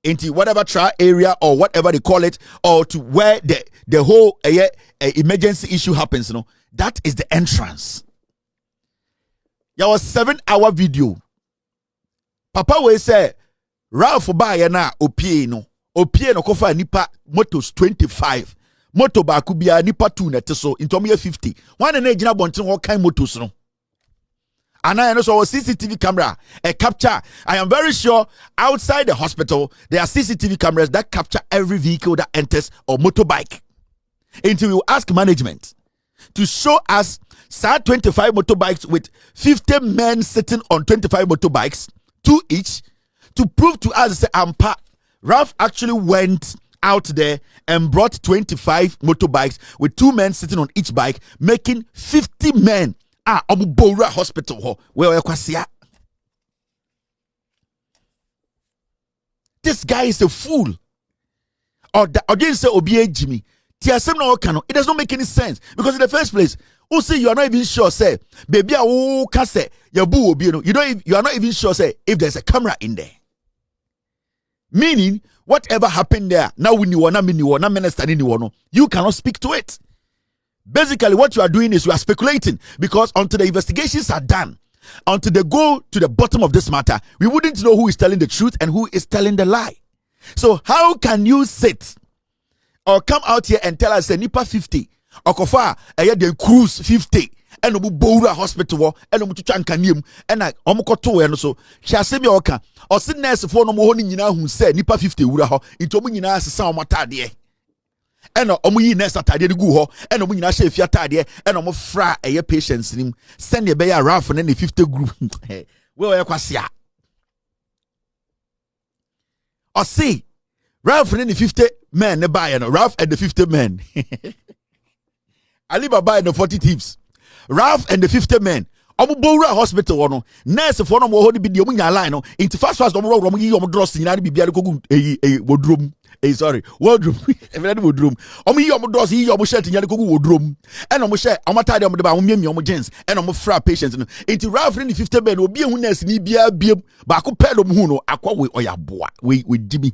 Into whatever trial area or whatever they call it, or to where the whole emergency issue happens, you know, that is the entrance. There was 7-hour video. Papa will say, Ralph Bayana opie no kofa nipa motos 25. Moto ba kubia nipa 2 neteso into 50. One and ejina bontin what kind motos no. And I know so CCTV camera a capture. I am very sure outside the hospital there are CCTV cameras that capture every vehicle that enters or motorbike. Until we will ask management to show us 25 motorbikes with 50 men sitting on 25 motorbikes, 2 each, to prove to us that Ralph actually went out there and brought 25 motorbikes with 2 men sitting on each bike, making 50 men. Bora hospital where kwasia. This guy is a fool. Or didn't say Obie Jimmy. It does not make any sense because in the first place, who say you are not even sure say baby kase you are not even sure say if there's a camera in there. Meaning whatever happened there now we minister you cannot speak to it. Basically, what you are doing is you are speculating because until the investigations are done, until they go to the bottom of this matter, we wouldn't know who is telling the truth and who is telling the lie. So how can you sit or come out here and tell us a Nipa 50 or Kofa the cruise 50 ɛna ɔmo bowura hospital hɔ ɛna ɔmo twitwa nkaneam ɛna ɔmo kɔto wɛ no so hwɛ asɛm yɛ ɔka ɔsi nurse foɔ no mo hɔ no nyinaa hu sɛ nipa 50 wura hɔ nti ɔmo nyinaa sesa ɔmo ataadeɛ ɛna ɔmo yi nurse ataadeɛ de gu hɔ ɛna ɔmo nyinaa hyɛ efi ataadeɛ ɛna ɔmo fra ɛyɛ patients nim sɛnea ɛbɛyɛ a Ralph ne 50 group wɛ ɔyɛ kwasia ɔsi Ralph ne 50 men ne buy no Ralph and the 50 men Alibaba and the 40 thieves Ralph and the 50 men omo bowura hospital wo no nurse for no mo ho ni bi de omo nya line no into fast omo yi omo dross nyina ni bibia de kogu wodrom sorry wodrom every wodrom omo yi omo dross yi omo shirt nya de kogu wodrom and omo share omo tade omo de ba omo miemi omo jeans and omo fra patients no into Ralph ni 50 men obi ehu nurse ni bia biem ba ko pelo mu hu no akwa we oyaboa we dimi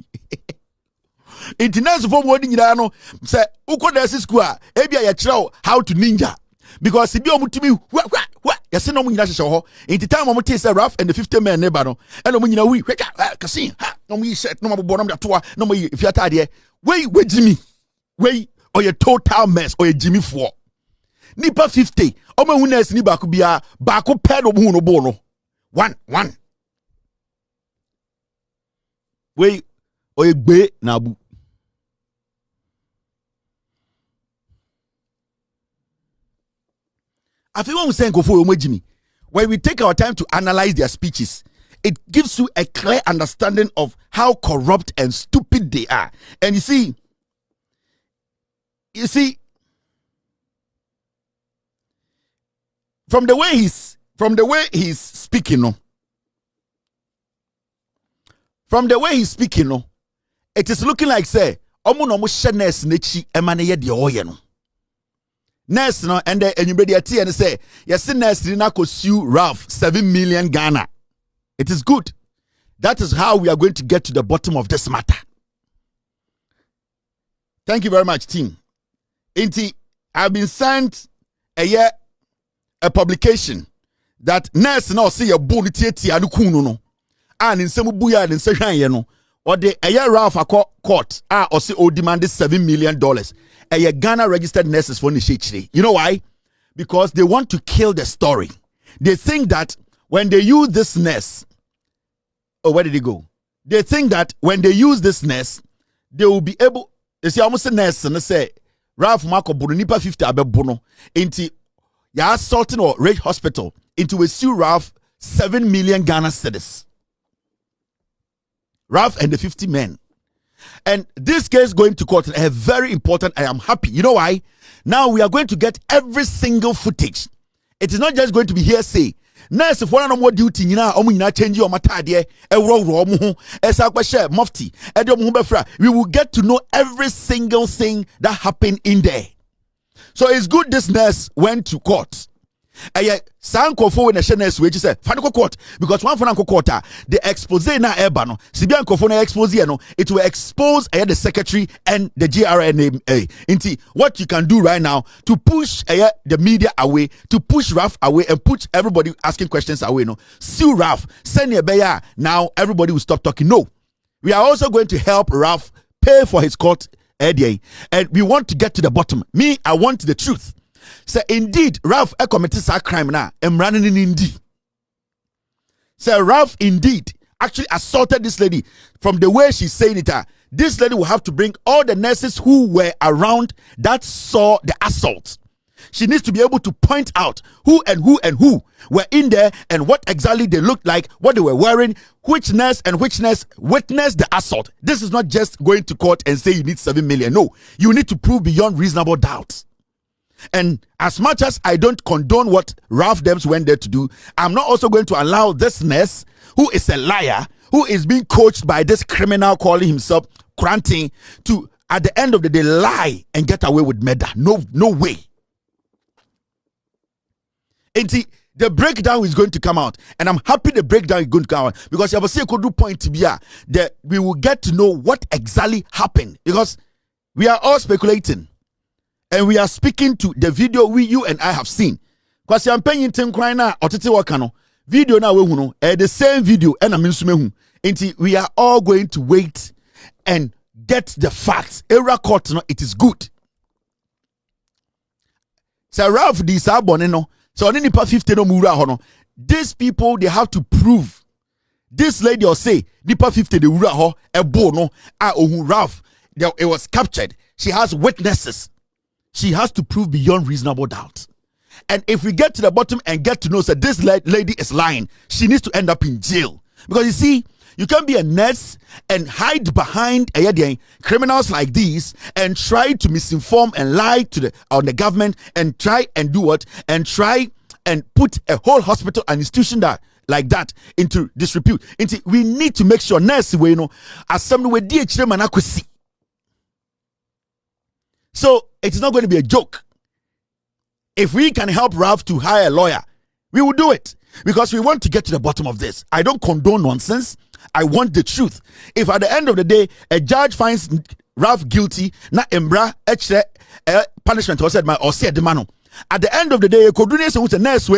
into nurse for mo ni nyina no say uko nurse school a ebia ya kire how to ninja because if you mutimi what yesi no munyina hyehyɛ hɔ into time mo say Ralph and the 50 men neighbor no and no munyina wi kasi ha no mu shirt no mabobɔ no matoa no mu if you atade we Jimmy we or your total mess or your Jimmy for nipa 50 o ma hu nurse ni baako bia baako pɛ no hu no bo no one we or your gbe na abu I feel when we say when we take our time to analyze their speeches, it gives you a clear understanding of how corrupt and stupid they are. And you see, from the way he's speaking, it is looking like say, omo no mo shenes nechi emane ye de oye no. Nurse no and anybody at and say yes nurse na ko sue Ralph 7 million Ghana. It is good. That is how we are going to get to the bottom of this matter. Thank you very much, team. I've been sent a publication that nurse now see a bone tieti anu no and in some buya and in session no or the Ralph court or say demanded $7 million. A Ghana registered nurses for Nishechiri. You know why? Because they want to kill the story. They think that when they use this nurse, where did he go? They think that when they use this nurse, they will be able. You see, almost a nurse and they say, Ralph Marco Burunipa 50 Abebono into ya assaulting or rape hospital into a sue Ralph 7 million Ghana cedis. Ralph and the 50 men. And this case going to court is very important. I am happy. You know why? Now we are going to get every single footage. It is not just going to be hearsay. Nurse if one more duty nyina omu nyina change your matade ewro mu ho esa kwahye mufti edom ho befra. We will get to know every single thing that happened in there. So it's good this nurse went to court. Sankofo when the nurse we say faniko court because one for court the expose na eba no sibia nkofo na expose no it will expose the secretary and the GRNMA. Inti what you can do right now to push the media away, to push Ralph away and put everybody asking questions away, no sue Ralph send your beya. Now everybody will stop talking. No, we are also going to help Ralph pay for his court and we want to get to the bottom. Me, I want the truth. Say indeed Ralph committed a crime now. I'm running in indeed. Say Ralph indeed actually assaulted this lady. From the way she's saying it, this lady will have to bring all the nurses who were around that saw the assault. She needs to be able to point out who were in there and what exactly they looked like, what they were wearing, which nurse witnessed the assault. This is not just going to court and say you need 7 million. No, you need to prove beyond reasonable doubt. And as much as I don't condone what Ralph Dems went there to do, I'm not also going to allow this nurse, who is a liar, who is being coached by this criminal calling himself Kranting, to at the end of the day lie and get away with murder. No way. And see, the breakdown is going to come out, and I'm happy the breakdown is going to come out because you have a could do point to be that we will get to know what exactly happened because we are all speculating. And we are speaking to the video you and I have seen. Because I'm paying now or wakano video now we the same video and I'm in until we are all going to wait and get the facts. Era court, it is good. So Ralph di sabone no So only nipa 50 no mura hono. These people, they have to prove. This lady or say nipa 50 the mura ho ebo no ohun Ralph. It was captured. She has witnesses. She has to prove beyond reasonable doubt. And if we get to the bottom and get to know that this lady is lying, she needs to end up in jail. Because you see, you can be a nurse and hide behind criminals like these and try to misinform and lie to the government and try and do what? And try and put a whole hospital and institution like that into disrepute. We need to make sure nurse we know as some way DHM. So it's not going to be a joke. If we can help Ralph to hire a lawyer, we will do it because we want to get to the bottom of this. I don't condone nonsense. I want the truth. If at the end of the day a judge finds Ralph guilty, na embra punishment or said the man. At the end of the day, a coordination with a nurse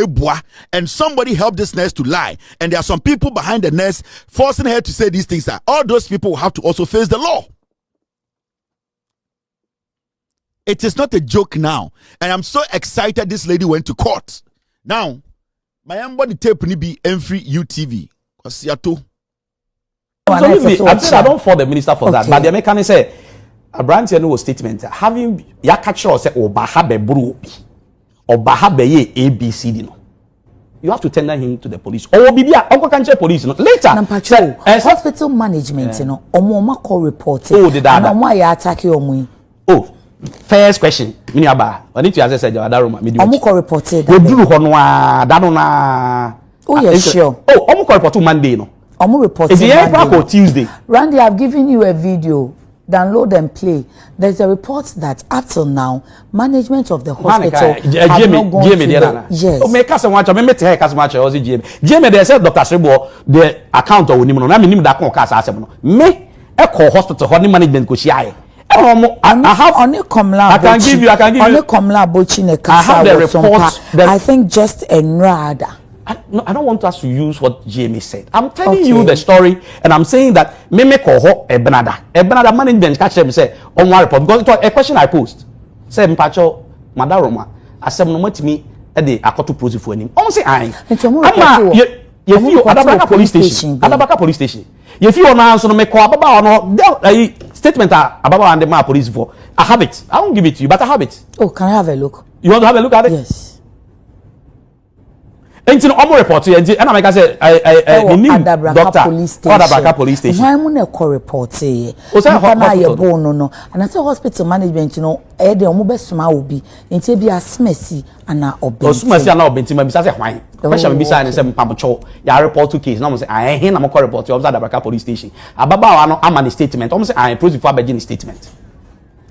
and somebody helped this nurse to lie, and there are some people behind the nurse forcing her to say these things. All those people will have to also face the law. It is not a joke now. And I'm so excited this lady went to court. Now, my body tape ni be free UTV. I don't fault the minister for that. But the American say, a branch no statement. Having Yakacho say, Obahabe Brubi, Obahabe ABCD. You have to tender him to the police. Or Bibia, Uncle Country Police. Later, hospital management, Omoma call reporting. Oh, the data. Oh. First question, Miniaba. I need to answer Adom-Otchere. Omuko reported. Oh yeah, sure. Oh, Omuko reported Monday, no. Omu reported Monday. Tuesday. Randy, I've given you a video. Download and play. There's a report that up till now, management of the hospital have not gone to the... Yes. Oh, me kasa watch. Me tell kasa watch. I was GM. They said Dr. Sribo the account of Unimono. Na minim da kon kasa asem no. Me e call hospital. Honey management ko share. I can give you. I have the report. I think just a nrada. I don't want us to use what Jamie said. I'm telling you the story, and I'm saying that me call her a Benada management catch them say on one report because it was a question I posed. Say Mpacho Madaroma. I said no more to me at the Akoto process for him. Say I. You feel Adabaka police station. Adabaka police station. You feel now so me call Baba no statement about and the police for. I have it. I won't give it to you, but I have it. Oh, can I have a look? You want to have a look at it? Yes. And you know, report to you. And I make say, I need doctor. Adabaka police station. Why am I call report? No. And I say hospital management. You know, the omubesuma will be into be as messy and now obey. Messy and now obey. My business is why. Question be saying say Mpacho. Ya report to case. Now I say I hear na call report to Adabaka police station. Ababa no am an statement. I say I prove for Virginia statement.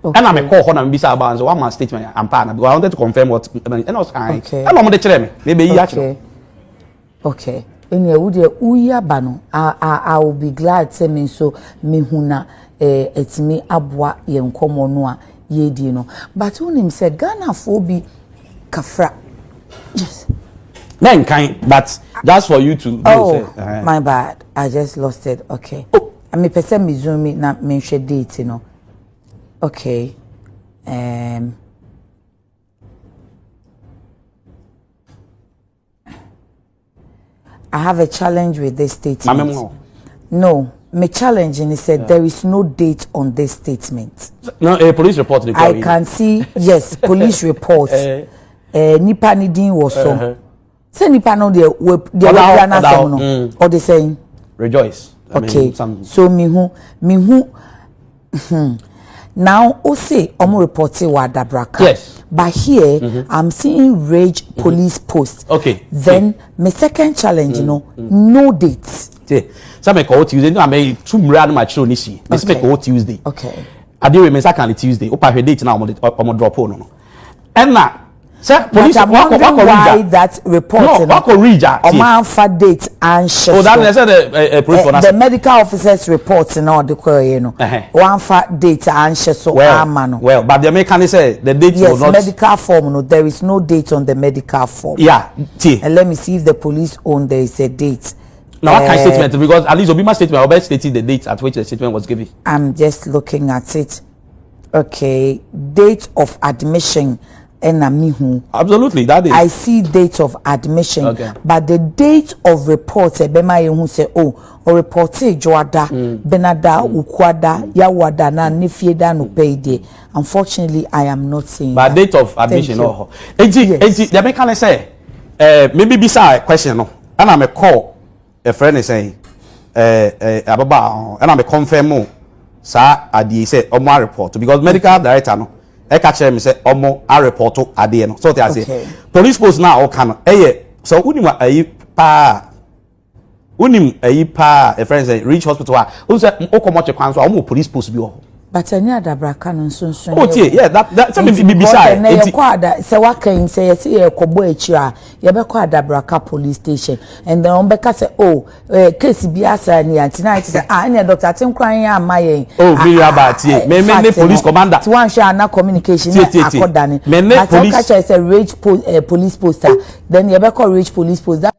And I'm a call on and be about so one man statement. I'm partner because I wanted to confirm what. And I was okay. And I'm on the chair. Maybe okay. Okay. Anyway, uya bano. I will be glad to me so me huna it's me abwa ye nkomo noa ye di no. But when him said Ghana phobi kafra. Yes. Then kind, but that's for you to. Oh, my bad. I just lost it. Okay. Oh. I mean, person me zoom me na mention date, you know. Okay. I have a challenge with this statement. No, my challenge and he said there is no date on this statement. No, a police report. I can see yes, police report. Nipa ni din was so. Say nipa no they or they saying rejoice. Okay, so me who. Now, say Omo reporting wa Dabraka. Yes. But here, I'm seeing rage police post. Okay. Then my second challenge, no dates. So I call Tuesday. No, I may two random match show nisi. This may call Tuesday. Okay. I do remember second Tuesday. Opa her date now. I'm drop no. And now. Sir, police why that report no, for date and oh, that's the medical officers report in all the one for date and so well, but the American say the date yes, not medical form no, there is no date on the medical form. Yeah, and let me see if the police own there is a date. No, what kind of statement? Because at least Obima statement, I'll stating the date at which the statement was given. I'm just looking at it. Okay, date of admission Absolutely, that is. I see date of admission, okay. But the date of report, Bema who say, oh, or report Joada, Benada, Ukwada, Yawada, na Nifieda no payday. Unfortunately, I am not seeing. But date of admission, oh, the mechanic say, maybe beside question, no, and I'm a call a friend is saying, Ababa, and I'm a confirm, sir, I say, Omar report because medical director, no. I catch him say omo a report to ade no so they say police post now all can so unim ayi pa a friend say reach hospital who say o come out kwan so omo police post bi o but any other braka no so yeah that something be beside na ye kwada say wakan say ye say ye kobo achira ye be kwada braka police station and then on beka say case bi asa ni antina say any doctor atenkran ya amaye very about me police commander to one share na communication akoda ni but police say reach police poster then ye be call reach police post that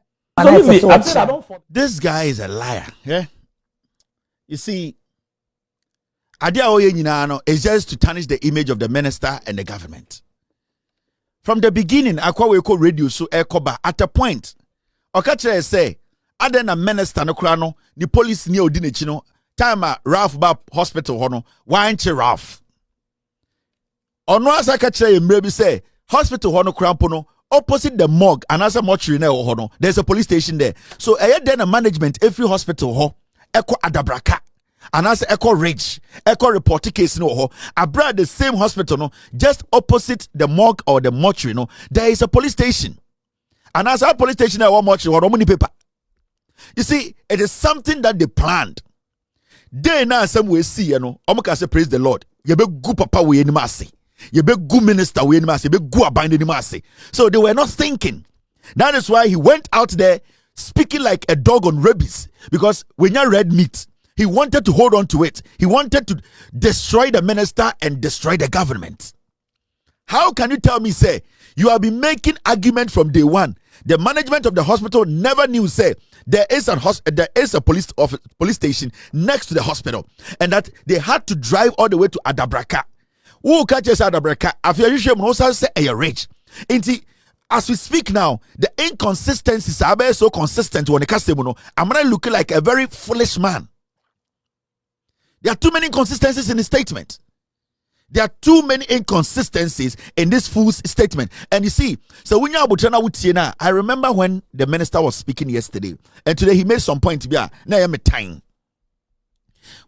this guy is a liar, yeah. You see, idea is just to tarnish the image of the minister and the government. From the beginning, Akwa radio so ekoba at a point. Okachere say, other than minister no krano, the police ni odinechino, time Ralph Bab hospital hono, wanche Ralph. Ono asa kachere mrebi say, hospital hono krampono, opposite the morgue, and as a mortuary hono, there's a police station there. So then a management, every hospital ho, eko adabraka. And as Echo Ridge, Echo report case no abroad the same hospital no just opposite the morgue or the mortuary no there is a police station. And as our police station there one mortuary or many paper. You see, it is something that they planned. They now some way see you know omuka say praise the Lord. You be good papa we any mercy. You be good minister we any mercy. You be good abide any mercy. So they were not thinking. That is why he went out there speaking like a dog on rabies because when you red meat. He wanted to hold on to it. He wanted to destroy the minister and destroy the government. How can you tell me, say, you have been making argument from day one? The management of the hospital never knew, say, there is a police station next to the hospital, and that they had to drive all the way to Adabraka. Who catches Adabraka? After you say a rich. As we speak now, the inconsistencies are so consistent when the I'm not looking like a very foolish man. There are too many inconsistencies in his statement. There are too many inconsistencies in this fool's statement. And you see, so when you're about I remember when the minister was speaking yesterday, and today he made some point.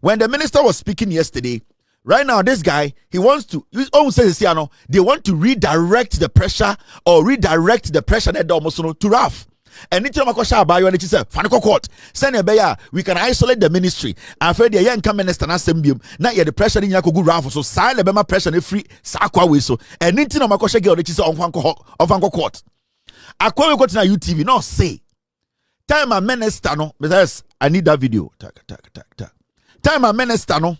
When the minister was speaking yesterday, right now this guy, he wants to, they want to redirect the pressure to Ralph. And it's court. We can isolate the ministry. I'm afraid the young minister na sembium. Na ye the pressure in yakugu Ralph so silent bema pressure free sakwa we so. And it's no makosha girl that is on court. Akwa we got na UTV no say. Time a minister no. I need that video. Time a minister no.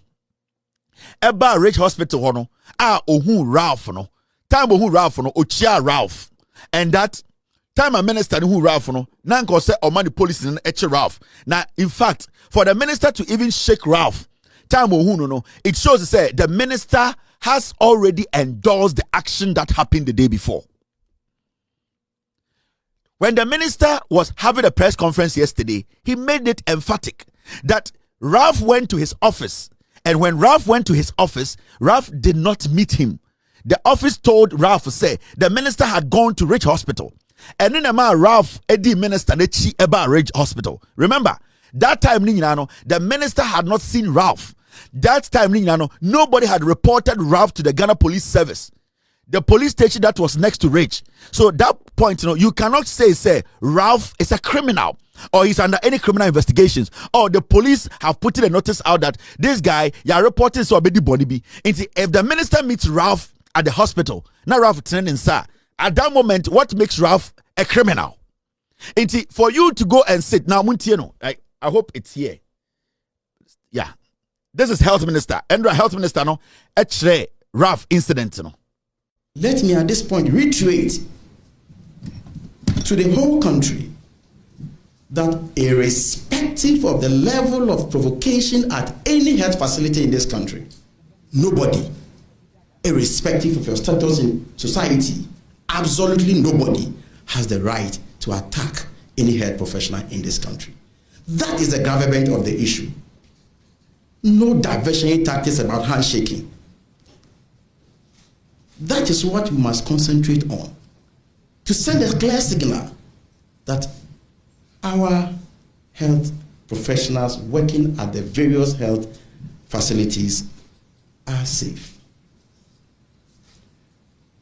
Eba Rich Hospital hono. Ohun Ralph no. Time ohun Ralph no. Ochia Ralph. And that. Time a minister who Ralph no nanko say the police in Ralph. Now, in fact, for the minister to even shake Ralph, time no, it shows to say the minister has already endorsed the action that happened the day before. When the minister was having a press conference yesterday, he made it emphatic that Ralph went to his office, and when Ralph went to his office, Ralph did not meet him. The office told Ralph to say the minister had gone to Rich Hospital. And then Ralph Eddie minister Eba Rage Hospital. Remember, that time the minister had not seen Ralph. That time nobody had reported Ralph to the Ghana Police Service, the police station that was next to Rage. So that point, you cannot say Ralph is a criminal or he's under any criminal investigations, or the police have put a notice out that this guy you're reporting so bedi body. If the minister meets Ralph at the hospital, now Ralph training sir. At that moment, what makes Ralph a criminal? For you to go and sit now, I hope it's here. Yeah, this is Health Minister, Andrew Health Minister. No, Adom-Otchere Ralph incident. No. Let me at this point reiterate to the whole country that irrespective of the level of provocation at any health facility in this country, nobody irrespective of your status in society, absolutely nobody has the right to attack any health professional in this country. That is the gravamen of the issue. No diversionary tactics about handshaking. That is what we must concentrate on, to send a clear signal that our health professionals working at the various health facilities are safe.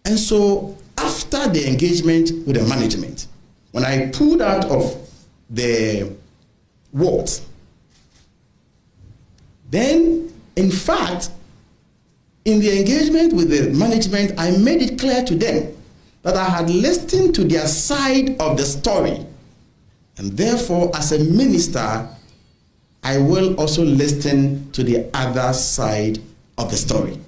And so after the engagement with the management, when I pulled out of the wards, then in fact, in the engagement with the management, I made it clear to them that I had listened to their side of the story. And therefore, as a minister, I will also listen to the other side of the story.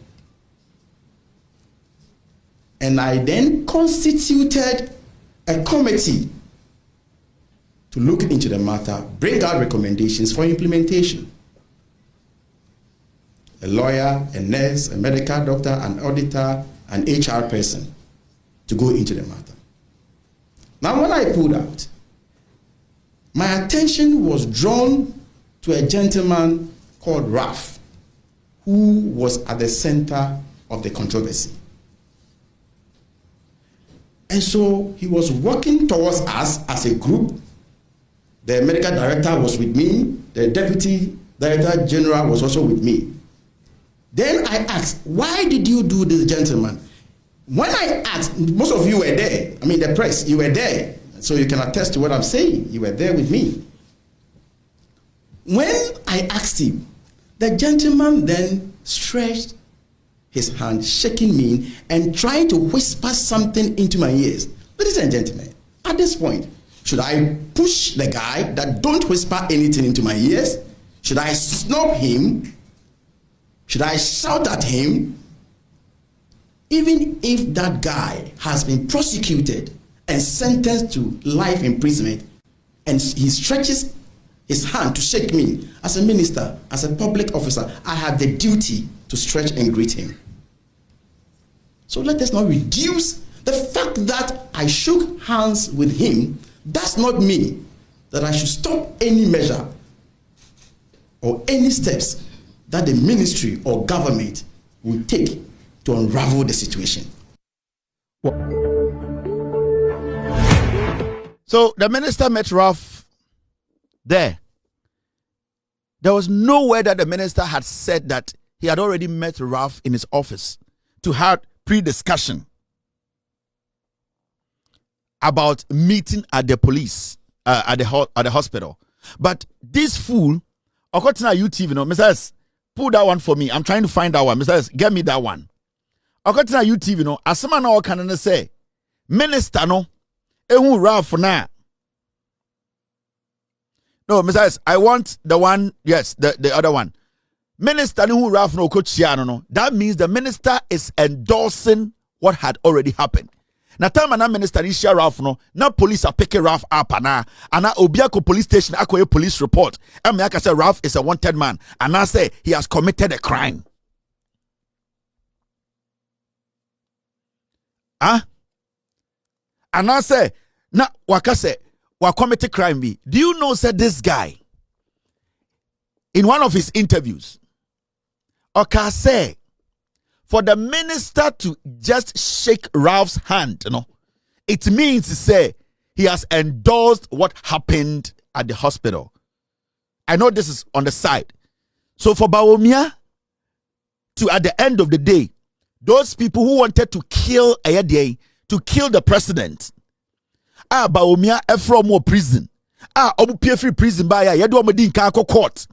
And I then constituted a committee to look into the matter, bring out recommendations for implementation. A lawyer, a nurse, a medical doctor, an auditor, an HR person to go into the matter. Now, when I pulled out, my attention was drawn to a gentleman called Ralph, who was at the center of the controversy. And so he was working towards us as a group. The medical director was with me. The deputy director general was also with me. Then I asked, why did you do this, gentleman? When I asked, most of you were there. I mean, the press, you were there. So you can attest to what I'm saying. You were there with me. When I asked him, the gentleman then stretched his hand, shaking me and trying to whisper something into my ears. Ladies and gentlemen, at this point, should I push the guy that don't whisper anything into my ears? Should I snub him? Should I shout at him? Even if that guy has been prosecuted and sentenced to life imprisonment, and he stretches his hand to shake me, as a minister, as a public officer, I have the duty to stretch and greet him. So let us not reduce the fact that I shook hands with him does not mean that I should stop any measure or any steps that the ministry or government will take to unravel the situation. So the minister met Ralph there. There was nowhere that the minister had said that he had already met Ralph in his office to have pre-discussion about meeting at the police, at the hospital. But this fool, according to UTV, Mr. S, pull that one for me. I'm trying to find that one. Mr. S, get me that one. According to UTV, as someone now can say, minister no, ehu Ralph na. No, Mr. S, I want the one, yes, the other one. Minister who Ralph no coach no. That means the minister is endorsing what had already happened. Na time na minister is share Ralph no, na police are picking Ralph up and Obiako police station a police report. And me say Ralph is a wanted man, and I say he has committed a crime. And I say na wakase wa commit crime be. Do you know said this guy in one of his interviews, okay, say for the minister to just shake Ralph's hand, it means to say he has endorsed what happened at the hospital. I know this is on the side. So for Bawumia to, at the end of the day, those people who wanted to kill Ayadei, to kill the president, Bawumia from more prison, obu free prison by Yadu Amadi court.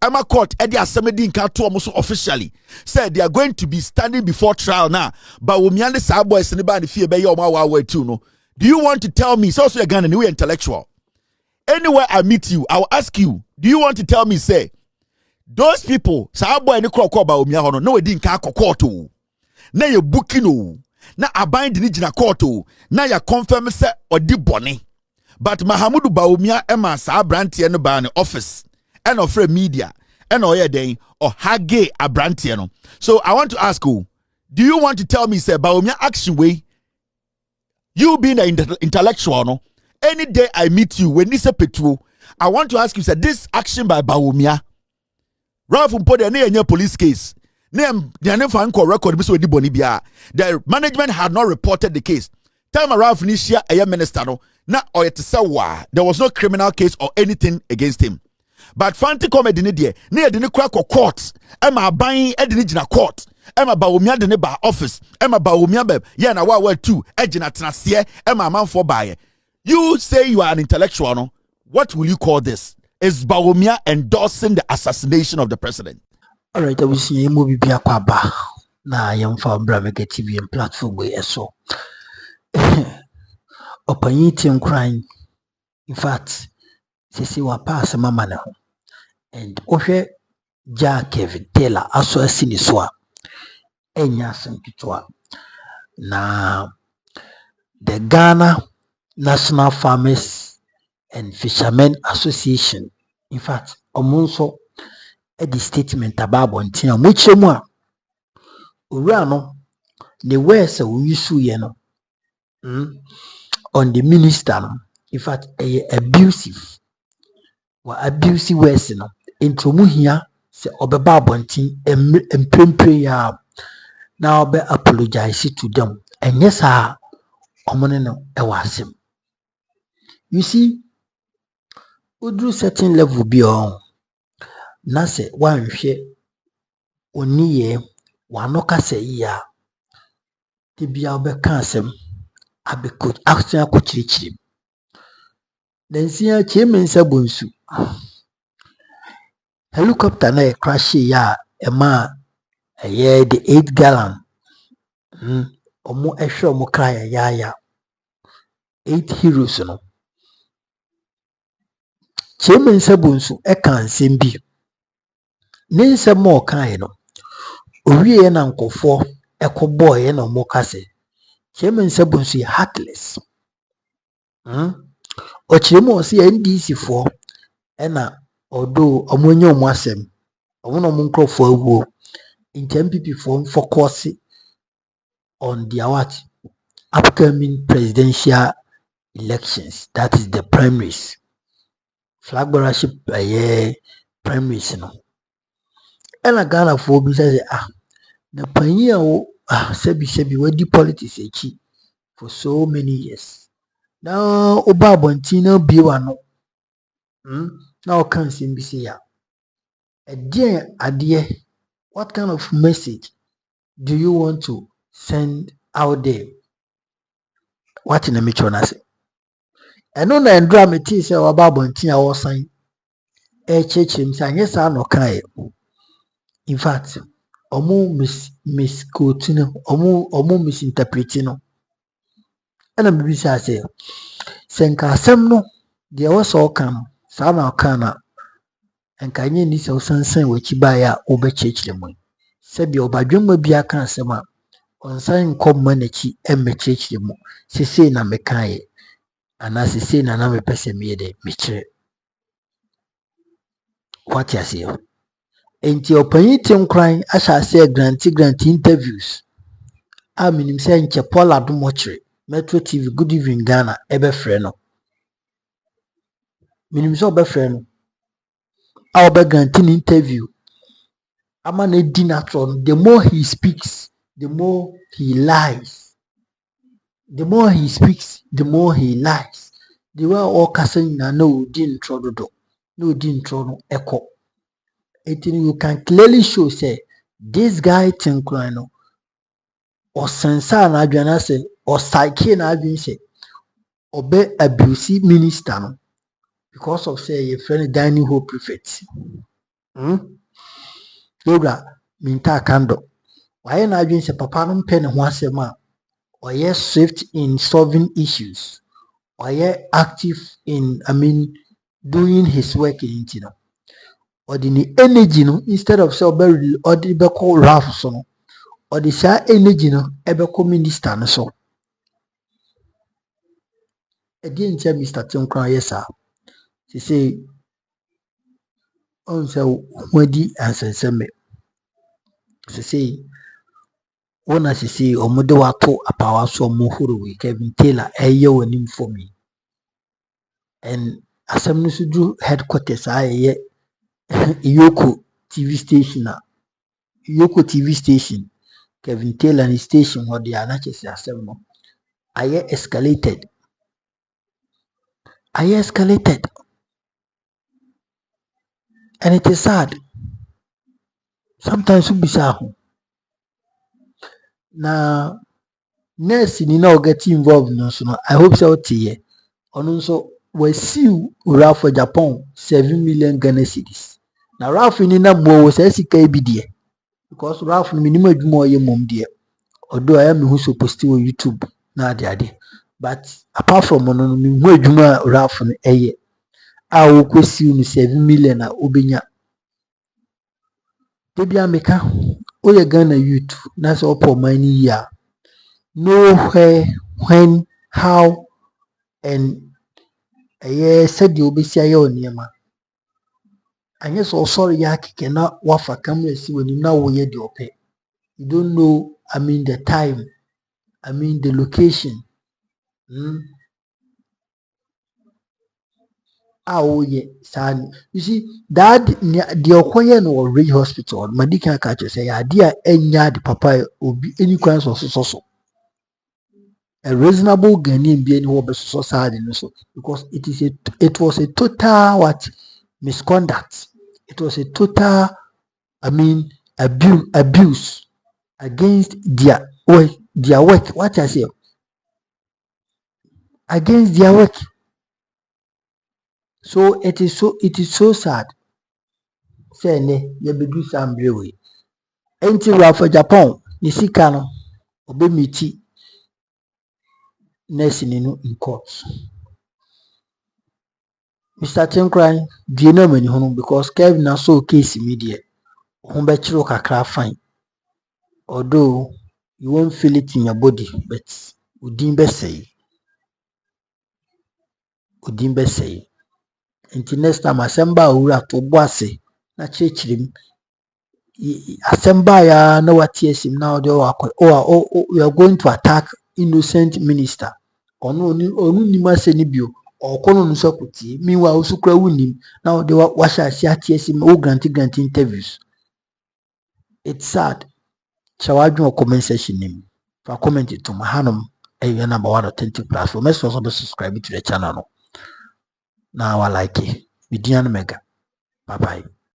Emma Court, Eddie Assembly in Katu officially said they are going to be standing before trial now. But we mean the side boys and the fear by your way too. No, do you want to tell me? It's also a gun and we intellectual. Anywhere I meet you, I will ask you. Do you want to tell me? Say those people, side boy and the crowd about Umiahono. No, it didn't court. Now you booking. Now I bind the Nijina court. Now you confirm say or di bonny. But Mahamudu Baumia Emma Sa Branty and the office. And of media and or then or hage abrantiano. So I want to ask you, Do you want to tell me, say, Baumia action way? You being an intellectual, no? Any day I meet you, when this a petro, I want to ask you, say, this action by Baumia, Ralph put a police case. Name the fan call record the management had not reported the case. Tell me Ralph Nishia a minister no na or there was no criminal case or anything against him. But Fanti comedy ni de na de crack court Emma buying edinigina court Emma Baumia de ba office Emma Baumia beb yeah na wa two ejina tenase Emma man for buy. You say you are an intellectual no, what will you call this? Is Baumia endorsing the assassination of the president? All right, I will see a movie be a kwaba na yam fa Bramega TV and platform where so opinion crime. In fact, see what pass a mama and Oshe Kelvin Tailor also a siniswa enya senkitwa na the Ghana National Farmers and Fishermen Association. In fact, omunso the statement about Bontina, which one Urano, the words we use on the minister. In fact, abusive words, into Muhia, say Obeba Bontin, and prayer. Now be apologize to them, and yes, omoneno ewasim. You see, we do certain level beyond. Nase one share oniye wanoka se ya tibia obeka asem abeko action akochirichiri then see chairman sabunsu helicopter na crash ya ema the 8 gallon omo ehwe omo kra ya 8 heroes no chairman sabunsu eka nsem bi nsem mo kan no owie na nkofo ekoboy na omo kase chairman sabunsu heartless Ochiremo si NDC for ena odo omonye omwasem omo nkrofo aguo into MPP for focus on their what upcoming presidential elections, that is the primaries flag bearership primaries no ena Ghana for bi say na panyi a sebi we politics echi for so many years. Now, Oba Bontina Biwano, now can see ya. A dear, what kind of message do you want to send out there? What in the Mitronase? I know that drama tis about Bontina or sign a church himself, yes, I no cry. In fact, Omo misquoting, Omo misinterpreting. And I'm busy, I say. Senka semno dia waso kan sa na kana enka nye ni se osansan wachi baya obechechire mu se bia obadwemma bia kan asema onsan komma nachi emmechechire mu sese na mekaye ana sese na mepese miede mechire what you say enti opanyi tinkran asha say grant interviews a minim se nche Paul Adom-Otchere Metro TV Good Evening Ghana ebe frɛ no minim so be frɛ no a obe granting interview ama na di natron. The more he speaks the more he lies, the more he speaks the more he lies. The way all casting na no di intro do no di intro no echo it you can clearly show say this guy tinkran no or sensa na adwana say or psyche na adwin say obe abuse minister no because of say your friend dining hall prefect Logra minta kando why na adwin say papa no pen ho asem a or yes swift in solving issues or yeah active in doing his work in it no or the energy no instead of say or the be call Ralph so no or the same energy no ebe ko minister no so again tell Mr. Tinkran yes sir he say on say wadi ansenseme he say Ona sisi omude wato apawa so mohuru we Kelvin Tailor eye wanim for me. And asem no do headquarters aye Yoko TV station Yoko TV station Kelvin Tailor and station what the anachese asem no aye escalated. And it is sad. Sometimes we be sad. Na nurse ni na get involved no so no I hope so tie ono nso wasiu Ralph for Japan 7 million Ghana cedis. Na Ralph ni na mo wo say sika e bi de because Ralph ni minimum adwuma oye mom de although I am who supposed to YouTube na ade but apart from ono no hu adwuma Ralph no eye a wo kwasiu ni 7 million na obenya debia meka oye Ghana youth na so poor money ya know where, when, how, and said the obesia on Yama. And yes, oh sorry, Yaki cannot wafa camera see when you know where you pay. You don't know, the time, the location. Oh, yeah, son. You see, that the Okoye no Ridge Hospital, Madika catcher say, dear, any papa will be any kinds of so. A reasonable Ghanaian being who was so sad in so because it was a total misconduct. It was a total abuse against their work. What I say against their work. So it is so sad. Say ne you be do some way. Enti for Japan ni sika no obe miti nursing in court. Mr. Tinkran, do you know many because Kelvin na so case media. Humbechiro kakra fine. Although you won't feel it in your body, but udimbe say. Until next time asemba ura to boase na chechrim asemba ya no watiesim now they we are going to attack innocent minister. Onu nima se ni bio okono nso kuti meanwhile usukra wunim now they washa si atiesim o grant interviews. It's sad. Shawadun comment section name. For comment it to Mahanum a number one authentic platform. Let's also subscribe to the channel. Now I like it. Midian Mega. Bye bye.